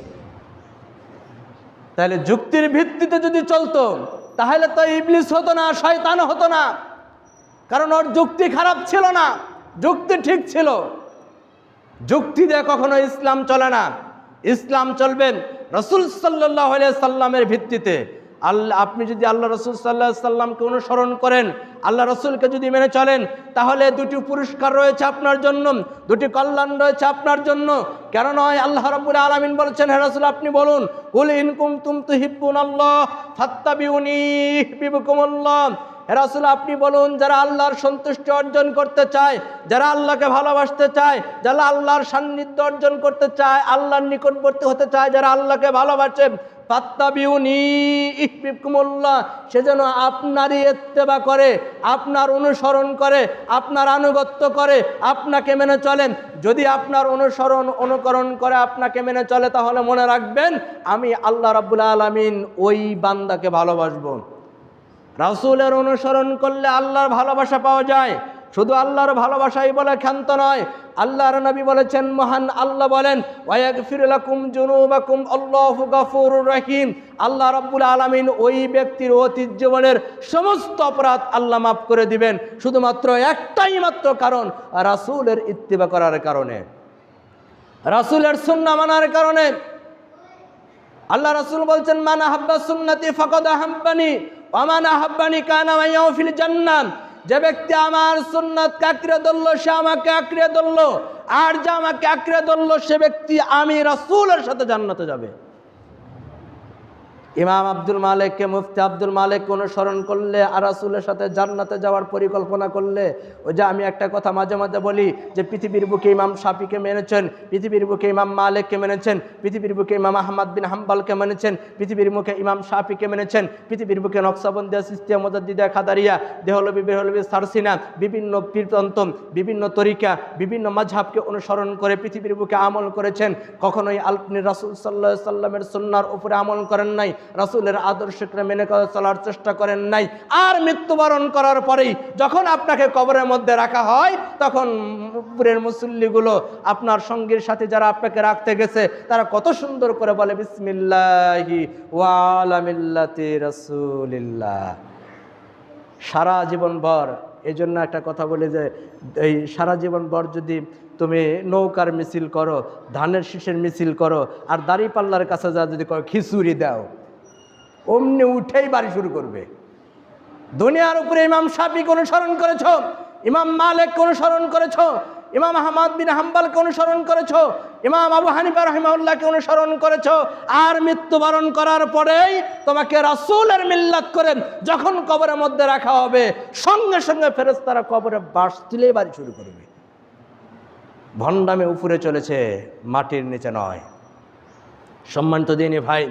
তাহলে যুক্তির ভিত্তিতে যদি চলতো তাহলে তো ইবলিস হতো না, শয়তান হতো না। কারণ ওর যুক্তি খারাপ ছিল না, যুক্তি ঠিক ছিল। যুক্তি দিয়ে কখনো ইসলাম চলে না। ইসলাম চলবেন রাসূল সাল্লাল্লাহু আলাইহি সাল্লামের ভিত্তিতে। আপনি যদি আল্লাহ রাসূল সাল্লাল্লাহু আলাইহি সাল্লামকে অনুসরণ করেন, আল্লাহ রাসূলকে যদি মেনে চলেন, তাহলে দুটি পুরস্কার রয়েছে আপনার জন্য, দুটি কল্যাণ রয়েছে আপনার জন্য। কেন নয়? আল্লাহ রাব্বুল আলামিন বলেছেন, হে রাসূল আপনি বলুন, কুল ইন কুনতুম তুহিব্বুনাল্লাহ ফাত্তাবিউনি ইউহিব্বুকুমুল্লাহ। হে রাসূল আপনি বলুন, যারা আল্লাহর সন্তুষ্টি অর্জন করতে চায়, যারা আল্লাহকে ভালোবাসতে চায়, যারা আল্লাহর সান্নিধ্য অর্জন করতে চায়, আল্লাহর নিকটবর্তী হতে চায়, যারা আল্লাহকে ভালোবাসে, ফাত্তাবিউনি ইউহিব্বুকুমুল্লাহ, সেজন্য আপনারই ইত্তেবা করে, আপনার অনুসরণ করে, আপনার আনুগত্য করে, আপনাকে মেনে চলেন। যদি আপনার অনুকরণ করে, আপনাকে মেনে চলে, তাহলে মনে রাখবেন আমি আল্লাহ রাব্বুল আলামিন ওই বান্দাকে ভালোবাসবো। রাসূলের অনুসরণ করলে আল্লাহর ভালোবাসা পাওয়া যায়। শুধু আল্লাহর ভালোবাসাই বলে ক্ষান্ত নয়। আল্লাহর নবী বলেছেন, মহান আল্লাহ বলেন, ওয়ায়াগফির লাকুম যুনুবাকুম আল্লাহু গফুরুর রহিম। আল্লাহ রাব্বুল আলামিন ওই ব্যক্তির অতীত জীবনের সমস্ত অপরাধ আল্লাহ মাফ করে দিবেন, শুধুমাত্র একটাই মাত্র কারণ, রাসূলের ইত্তিবা করার কারণে, রাসূলের সুন্নাহ মানার কারণে। আল্লাহ রাসূল বলছেন, মান আহাব্বা সুন্নতি ফাকাদ আহাব্বানি ওয়া মান আহাব্বানি কানা মাইয়াও ফিল জান্নাহ। যে ব্যক্তি আমার সুন্নাতকে আঁকড়ে ধরলো, সে আমাকে আঁকড়ে ধরলো, আর যে আমাকে আঁকড়ে ধরলো সে ব্যক্তি আমি রাসূলের সাথে জান্নাতে যাবে। ইমাম আব্দুল মালিককে, মুফতি আব্দুল মালিককে অনুসরণ করলে আর রাসূলের সাথে জান্নাতে যাওয়ার পরিকল্পনা করলে, ওই যে আমি একটা কথা মাঝে মাঝে বলি যে পৃথিবীর বুকে ইমাম শাফিকে মেনেছেন, পৃথিবীর বুকে ইমাম মালিককে মেনেছেন, পৃথিবীর বুকে ইমাম আহমদ বিন হাম্বলকে মেনেছেন, পৃথিবীর মুখে ইমাম শাফিকে মেনেছেন, পৃথিবীর বুকে নকশবন্দিয়া, সিস্তিয়া, মুজাদ্দিদা, কাদারিয়া, দেহলবি, বেহলবি, সারসিনা, বিভিন্ন পীরতন্ত্র, বিভিন্ন তরিকা, বিভিন্ন মাযহাবকে অনুসরণ করে পৃথিবীর বুকে আমল করেছেন। কখনোই আপনি রাসূল সাল্লাল্লাহু আলাইহি সাল্লামের সুন্নাহর উপরে আমল করেন নাই, রাসূলের আদর্শকে মেনে চলার চেষ্টা করেন নাই। আর মৃত্যুবরণ করার পরেই যখন আপনাকে কবরের মধ্যে রাখা হয়, তখন উপরের মুসল্লিগুলো, আপনার সঙ্গীর সাথে যারা আপনাকে রাখতে গেছে, তারা কত সুন্দর করে বলে বিসমিল্লাহি ওয়া আলা মিল্লাতি রাসূলিল্লাহ। সারা জীবন ভর, এই জন্য একটা কথা বলি যে এই সারা জীবন ভর যদি তুমি নৌকার মিছিল করো, ধানের শীষের মিছিল করো, আর দাড়িপাল্লার কাছে যা যদি খিচুড়ি দাও, অমনি উঠেই বাড়ি শুরু করবে। দুনিয়ার উপরে ইমাম শাফিকে অনুসরণ করেছ, ইমাম মালিককে অনুসরণ করেছ, ইমাম আহমদ বিন হাম্বলকে অনুসরণ করেছো, ইমাম আবু হানিফা রাহিমাহুল্লাহকে অনুসরণ করেছো, আর মৃত্যুবরণ করার পরেই তোমাকে রাসূলের মিল্লাত করে যখন কবরের মধ্যে রাখা হবে, সঙ্গে সঙ্গে ফেরেশতারা কবরে বাঁশ তুলে বাড়ি শুরু করবে। ভণ্ডামে উপরে চলেছে, মাটির নিচে নয়। সম্মানিত দিনী ভাই,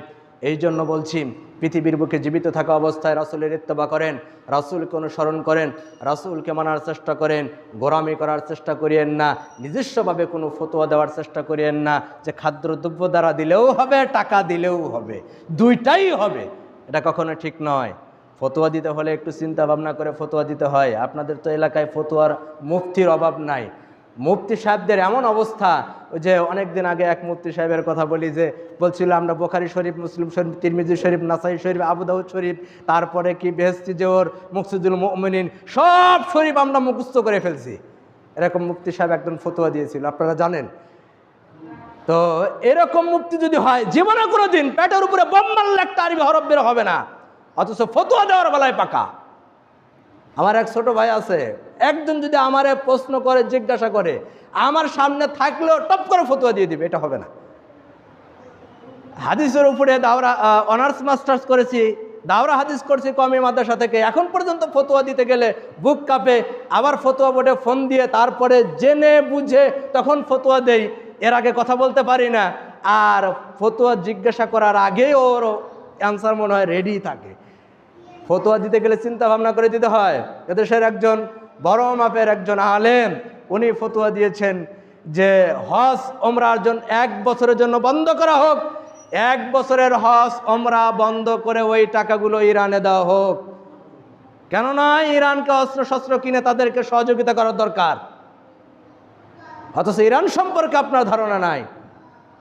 এই জন্য বলছি, পৃথিবীর বুকে জীবিত থাকা অবস্থায় রাসূলের ইত্তেবা করেন, রাসূলকে অনুসরণ করেন, রাসূলকে মানার চেষ্টা করেন, গোলামি করার চেষ্টা করিয়েন না, নিজস্বভাবে কোনো ফতোয়া দেওয়ার চেষ্টা করিয়েন না যে খাদ্যদ্রব্য দ্বারা দিলেও হবে, টাকা দিলেও হবে, দুইটাই হবে। এটা কখনো ঠিক নয়। ফতোয়া দিতে হলে একটু চিন্তা ভাবনা করে ফতোয়া দিতে হয়। আপনাদের তো এলাকায় ফতোয়ার মুফতির অভাব নাই। মুফতি সাহেবদের এমন অবস্থা, ওই যে অনেক দিন আগে এক মুফতি সাহেবের কথা বলি, যে বলছিল আমরা বুখারী শরীফ, মুসলিম শরীফ, তিরমিজি শরীফ, নাসাই শরীফ, আবু দাউদ শরীফ, তারপরে কি বেহেশতি জোহর, মুকসিদুল মুমিনিন, সব শরীফ আমরা মুখস্থ করে ফেলছি। এরকম মুফতি সাহেব একজন ফতোয়া দিয়েছিল, আপনারা জানেন তো। এরকম মুফতি যদি হয়, জীবনে কোনো দিন পেটের উপরে বোম মারলে একটা আরবি হরফ বের হবে না, অথচ ফতোয়া দেওয়ার বেলায় পাকা। আমার এক ছোট ভাই আছে, একজন যদি আমারে প্রশ্ন করে, জিজ্ঞাসা করে, আমার সামনে থাকলেও টপ করে ফতোয়া দিয়ে দিবে, এটা হবে না। হাদিসের উপরে দাওরা অনার্স মাস্টার্স করেছি, দাওরা হাদিস করছি কওমি মাদ্রাসা থেকে, এখন পর্যন্ত ফতোয়া দিতে গেলে বুক কাঁপে। আবার ফতোয়া বোর্ডে ফোন দিয়ে তারপরে জেনে বুঝে তখন ফতোয়া দেই, এর আগে কথা বলতে পারি না। আর ফতোয়া জিজ্ঞাসা করার আগেই ওর অ্যান্সার মনে হয় রেডি থাকে। ফতোয়া দিতে গেলে চিন্তা ভাবনা করে দিতে হয়। এদেশের একজন বড় মাপের একজন আলেম, উনি ফতোয়া দিয়েছেন যে হজ ওমরার জন্য 1 বছরের জন্য বন্ধ করা হোক, 1 বছরের হজ ওমরা বন্ধ করে ওই টাকাগুলো ইরানে দেওয়া হোক। কেননা ইরানকে অস্ত্র শস্ত্র কিনে তাদেরকে সহযোগিতা করার দরকার, অথচ ইরান সম্পর্কে আপনার ধারণা নাই।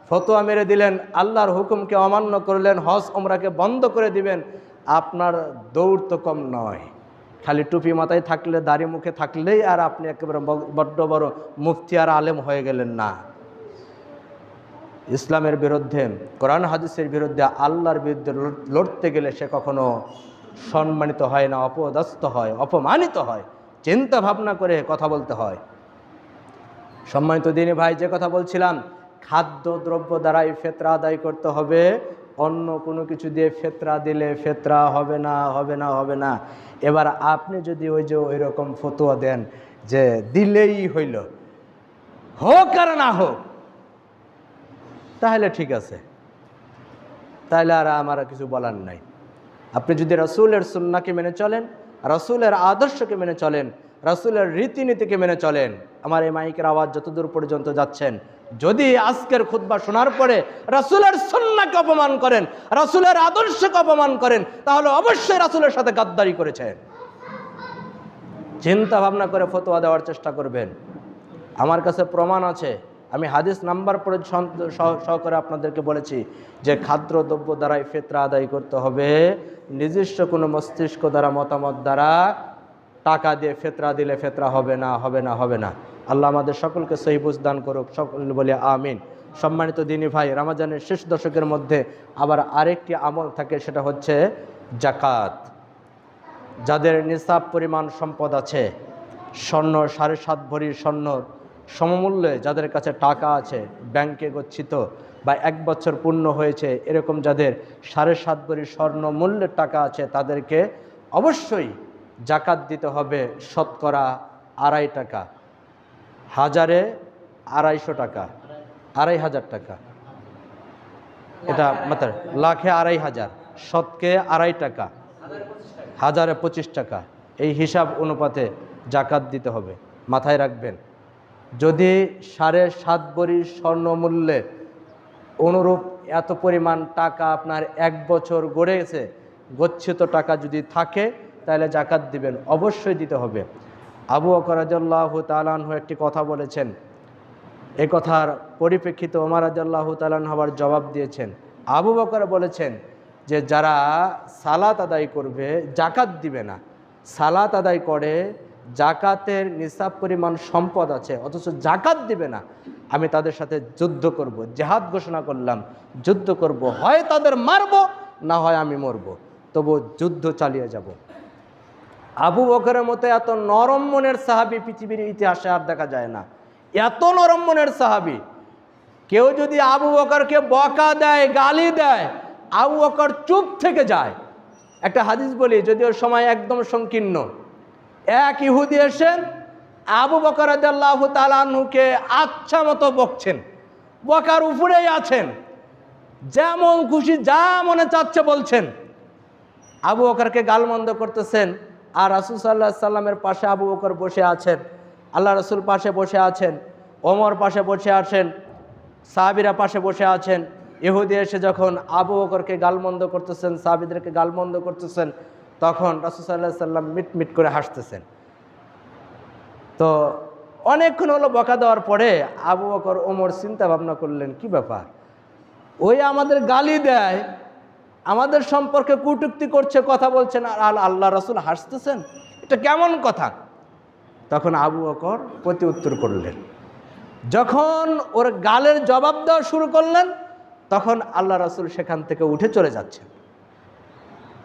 ফতোয়া মেরে দিলেন, আল্লাহর হুকুমকে অমান্য করলেন, হজ ওমরাকে বন্ধ করে দিবেন। আপনার দৌড় তো কম নয়, খালি টুপি মাথায় থাকলে, দাড়ি মুখে থাকলেই আর আপনি একেবারে বড্ড বড় মুফতি আর আলেম হয়ে গেলেন না। ইসলামের বিরুদ্ধে, কোরআন হাদিসের বিরুদ্ধে, আল্লাহর বিরুদ্ধে লড়তে গেলে সে কখনো সম্মানিত হয় না, অপদস্থ হয়, অপমানিত হয়। চিন্তা ভাবনা করে কথা বলতে হয়। সম্মানিত দিনী ভাই, যে কথা বলছিলাম, খাদ্যদ্রব্য দ্বারাই ফিতরা আদায় করতে হবে, অন্য কোনো কিছু দিয়ে ফিতরা দিলে ফিতরা হবে না, হবে না, হবে না। এবার আপনি যদি ওই যে ওই রকম ফতোয়া দেন যে দিলেই হইল, হোক আর না হোক, তাহলে ঠিক আছে, তাহলে আর আমার কিছু বলার নাই। আপনি যদি রাসূলের সুন্নাহকে মেনে চলেন, রাসূলের আদর্শকে মেনে চলেন, রাসূলের রীতিনীতিকে মেনে চলেন, আমার এই মাইকের আওয়াজ যতদূর পর্যন্ত যাচ্ছেন, যদি আজকের খুতবা শোনার পরে রাসূলের সুন্নাহকে অপমান করেন, রাসূলের আদর্শকে অপমান করেন, তাহলে অবশ্যই রাসূলের সাথে গাদ্দারি করেছেন। চিন্তা ভাবনা করে ফতোয়া দেওয়ার চেষ্টা করবেন। আমার কাছে প্রমাণ আছে, আমি হাদিস নাম্বার পরে সহকারে আপনাদেরকে বলেছি যে খাদ্যদ্রব্য দ্বারাই ফিতরা আদায় করতে হবে, নিজস্ব কোনো মস্তিষ্ক দ্বারা, মতামত দ্বারা, টাকা দিয়ে ফিতরা দিলে ফিতরা হবে না, হবে না, হবে না। আল্লাহ আমাদের সকলকে সহি বুঝ দান করুক, সকলে বলি আমিন। সম্মানিত দিনী ভাই, রমজানের শেষ দশকের মধ্যে আবার আরেকটি আমল থাকে, সেটা হচ্ছে যাকাত। যাদের নিসাব পরিমাণ সম্পদ আছে, স্বর্ণ 7.5 ভরি স্বর্ণ সমমূল্যে যাদের কাছে টাকা আছে, ব্যাংকে গচ্ছিত, বা 1 বছর পূর্ণ হয়েছে এরকম যাদের 7.5 ভরি স্বর্ণ মূল্যের টাকা আছে, তাদেরকে অবশ্যই যাকাত দিতে হবে। শতকরা 2.5 টাকা, হাজারে 250 টাকা, 2,500 টাকা, এটা মাত্র লাখে 2,500, শতকে 2.5 টাকা, হাজারে 25 টাকা, এই হিসাব অনুপাতে যাকাত দিতে হবে। মাথায় রাখবেন, যদি 7.5 ভরি স্বর্ণ মূল্যে অনুরূপ এত পরিমাণ টাকা আপনার 1 বছর গড়েছে, গচ্ছিত টাকা যদি থাকে, তাহলে যাকাত দিবেন, অবশ্যই দিতে হবে। আবু বকর রাদিয়াল্লাহু তাআলা আনহু একটি কথা বলেছেন, এই কথার পরিপ্রেক্ষিতে ওমর রাদিয়াল্লাহু তাআলা আনহু আবার জবাব দিয়েছেন। আবু বকর বলেছেন যে যারা সালাত আদায় করবে, যাকাত দিবে না, সালাত আদায় করে, যাকাতের নিসাব পরিমাণ সম্পদ আছে, অথচ যাকাত দিবে না, আমি তাদের সাথে যুদ্ধ করব, জিহাদ ঘোষণা করলাম, যুদ্ধ করব, হয় তাদের মারব, না হয় আমি মরব, তবু যুদ্ধ চালিয়ে যাব। আবু বকরের মতো এত নরম মনের সাহাবী পৃথিবীর ইতিহাসে আর দেখা যায় না। এত নরম মনের সাহাবী। কেউ যদি আবু বকরকে বকা দেয়, গালি দেয়, আবু বকর চুপ থেকে যায়। একটা হাদিস বলি, যদিও সময় একদম সংকীর্ণ। এক ইহুদি এসে আবু বকর রাদিয়াল্লাহু তাআলা আনহুকে আচ্ছা মতো বকছেন, বকার উপরেই আছেন, যেমন খুশি যা মনে চাচ্ছে বলছেন। আবু বকরকে গালমন্দ করতেছেন, আর রাসূল সাল্লাল্লাহু আলাইহি সাল্লামের পাশে আবু বকর বসে আছেন, আল্লাহ রাসূল পাশে বসে আছেন, ওমর পাশে বসে আছেন, সাহাবীরা পাশে বসে আছেন। ইহুদি এসে যখন আবু বকরকে গালমন্দ করতেছেন, সাহাবীদেরকে গালমন্দ করতেছেন, তখন রাসূল সাল্লাল্লাহু আলাইহি সাল্লাম মিটমিট করে হাসতেছেন। তো অনেকক্ষণ হলো বকা দেওয়ার পরে আবু বকর ওমর চিন্তা ভাবনা করলেন, কি ব্যাপার, ওই আমাদের গালি দেয়, আমাদের সম্পর্কে কটূক্তি করছে, কথা বলছেন, আর আল্লাহ রাসূল হাসতেছেন, এটা কেমন কথা? তখন আবু বকর প্রতি উত্তর করলেন। যখন ওর গালের জবাব দেওয়া শুরু করলেন, তখন আল্লাহ রাসূল সেখান থেকে উঠে চলে যাচ্ছেন।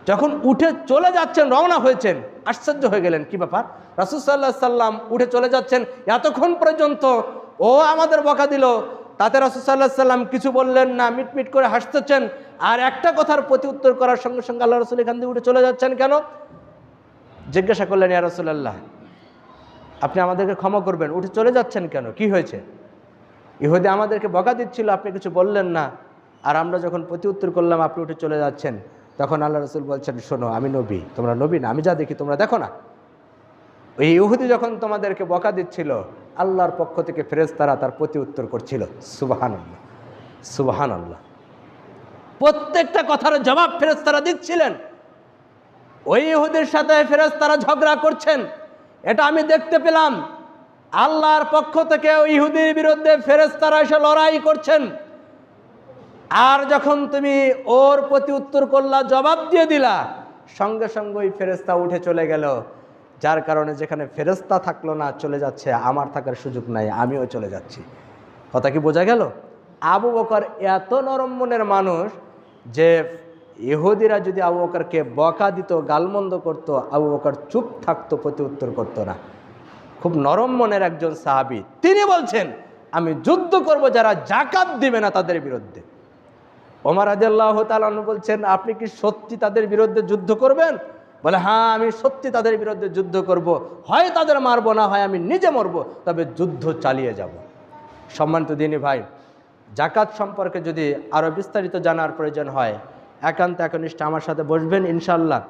যখন উঠে চলে যাচ্ছেন, রওনা হয়েছেন, আশ্চর্য হয়ে গেলেন, কি ব্যাপার, রাসূল সাল্লাল্লাহু আলাইহি সাল্লাম উঠে চলে যাচ্ছেন, এতক্ষণ পর্যন্ত ও আমাদের বকা দিল, তাতে রাসূল সাল্লাল্লাহু আলাইহি সাল্লাম কিছু বললেন না, মিটমিট করে হাসতেছেন, আর একটা কথার প্রতি উত্তর করার সঙ্গে সঙ্গে আল্লাহ রাসূল এখান থেকে উঠে চলে যাচ্ছেন কেন? জিজ্ঞাসা করলেন, ইয়া রাসূলুল্লাহ, আপনি আমাদেরকে ক্ষমা করবেন, উঠে চলে যাচ্ছেন কেন, কি হয়েছে? ইহুদি আমাদেরকে বকা দিচ্ছিল, আপনি কিছু বললেন না, আর আমরা যখন প্রতি উত্তর করলাম আপনি উঠে চলে যাচ্ছেন। তখন আল্লাহ রাসূল বলছেন, শোনো, আমি নবী, তোমরা নবী না, আমি যা দেখি তোমরা দেখো না। ওই ইহুদি যখন তোমাদেরকে বকা দিচ্ছিল, আল্লাহর পক্ষ থেকে ফেরেশতারা তার প্রতি উত্তর করছিল। সুবহানাল্লাহ, সুবহানাল্লাহ। প্রত্যেকটা কথার জবাব ফেরেশতারা দিচ্ছিলেন। ওই ইহুদির সাথে ফেরেশতারা ঝগড়া করছেন, এটা আমি দেখতে পেলাম। আল্লাহর পক্ষ থেকে ওই ইহুদির বিরুদ্ধে ফেরেশতারা এসে লড়াই করছেন, আর যখন তুমি ওর প্রতি উত্তর করলা, জবাব দিয়ে দিলা, সঙ্গে সঙ্গে ওই ফেরেশতা উঠে চলে গেল, যার কারণে যেখানে ফেরেশতা থাকলো না, চলে যাচ্ছে, আমার থাকার সুযোগ নাই, আমিও চলে যাচ্ছি। কথা কি বোঝা গেল? আবু বকর এত নরম মনের মানুষ যে ইহুদিরা যদি আবু বকরকে বকা দিত, গালমন্দ করত, আবু বকর চুপ থাকতো, প্রতি উত্তর করতো না। খুব নরম মনের একজন সাহাবী। তিনি বলছেন, আমি যুদ্ধ করব যারা যাকাত দিবে না তাদের বিরুদ্ধে। ওমর রাদিয়াল্লাহু তাআলা আনহু বলছেন, আপনি কি সত্যি তাদের বিরুদ্ধে যুদ্ধ করবেন? বলে, হ্যাঁ, আমি সত্যি তাদের বিরুদ্ধে যুদ্ধ করব, হয় তাদের মারব, না হয় আমি নিজে মরব, তবে যুদ্ধ চালিয়ে যাব। সম্মানিত দিনী ভাই, যাকাত সম্পর্কে যদি আরও বিস্তারিত জানার প্রয়োজন হয়, একান্ত একনিষ্ঠ আমার সাথে বসবেন, ইনশাআল্লাহ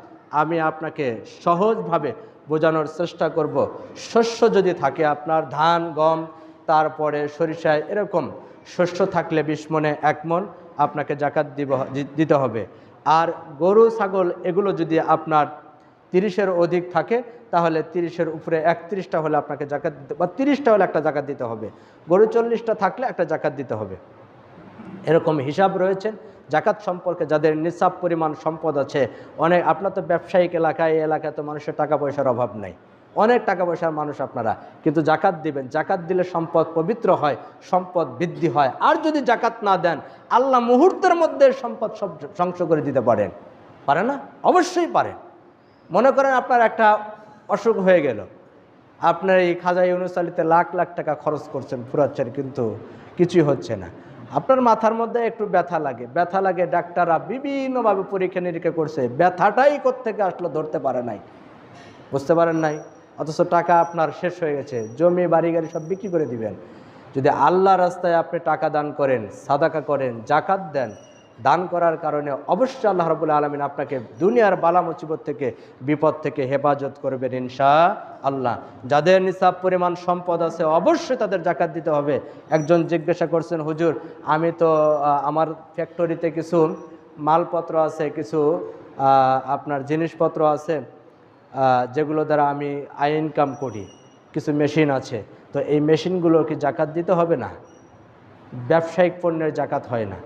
আমি আপনাকে সহজভাবে বোঝানোর চেষ্টা করব। শস্য যদি থাকে আপনার, ধান, গম, তারপরে সরিষা, এরকম শস্য থাকলে 20 মণে 1 মণ আপনাকে যাকাত দিতে হবে। আর গরু, ছাগল, এগুলো যদি আপনার 30-এর অধিক থাকে, তাহলে 30-এর উপরে 31টা হলে আপনাকে যাকাত দিতে, বা 30টা হলে একটা যাকাত দিতে হবে। গরু 40টা থাকলে একটা যাকাত দিতে হবে। এরকম হিসাব রয়েছে যাকাত সম্পর্কে। যাদের নিসাব পরিমাণ সম্পদ আছে, অনেক, আপনার তো ব্যবসায়িক এলাকায়, এই এলাকায় তো মানুষের টাকা পয়সার অভাব নাই, অনেক টাকা পয়সার মানুষ আপনারা, কিন্তু যাকাত দিবেন। যাকাত দিলে সম্পদ পবিত্র হয়, সম্পদ বৃদ্ধি হয়। আর যদি যাকাত না দেন, আল্লাহ মুহূর্তের মধ্যে সম্পদ সব ধ্বংস করে দিতে পারেন। পারে না? অবশ্যই পারেন। মনে করেন আপনার একটা অসুখ হয়ে গেল, আপনার এই খাজা ইউনুস আলীতে লাখ লাখ টাকা খরচ করছেন, ফুরাচ্ছেন, কিন্তু কিছুই হচ্ছে না। আপনার মাথার মধ্যে একটু ব্যথা লাগে, ডাক্তাররা বিভিন্নভাবে পরীক্ষা নিরীক্ষা করছে, ব্যথাটাই কোত্থেকে আসলো ধরতে পারে নাই, বুঝতে পারেন নাই। অথচ টাকা আপনার শেষ হয়ে গেছে, জমি, বাড়ি, গাড়ি সব বিক্রি করে দিবেন। যদি আল্লাহ রাস্তায় আপনি টাকা দান করেন, সাদাকা করেন, যাকাত দেন, দান করার কারণে অবশ্যই আল্লাহ রাব্বুল আলামিন আপনাকে দুনিয়ার বালা মুসিবত থেকে, বিপদ থেকে হেফাজত করবেন ইনশাআল্লাহ। যাদের নিসাব পরিমাণ সম্পদ আছে, অবশ্যই তাদের যাকাত দিতে হবে। একজন জিজ্ঞাসা করছেন, হুজুর, আমি তো আমার ফ্যাক্টরিতে কিছু মালপত্র আছে, কিছু আপনার জিনিসপত্র আছে, যেগুলো দ্বারা আমি আয় ইনকাম করি, কিছু মেশিন আছে, তো এই মেশিনগুলো কি যাকাত দিতে হবে? না, ব্যবসায়িক পণ্যের যাকাত হয় না।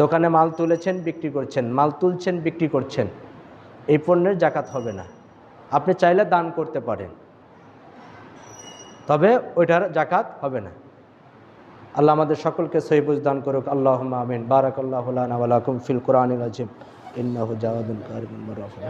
দোকানে মাল তুলেছেন, বিক্রি করছেন, মাল তুলছেন, বিক্রি করছেন, এই পণ্যের যাকাত হবে না। আপনি চাইলে দান করতে পারেন, তবে ওইটার যাকাত হবে না। আল্লাহ আমাদের সকলকে সহি বুঝ দান করুক। আল্লাহুম্মা আমিন। বারাকাল্লাহু লানা ওয়া লাকুম ফিল কুরআনিল আযীম। ইন্নাহু জাওয়াদুন কারিমুন মুরাফিক।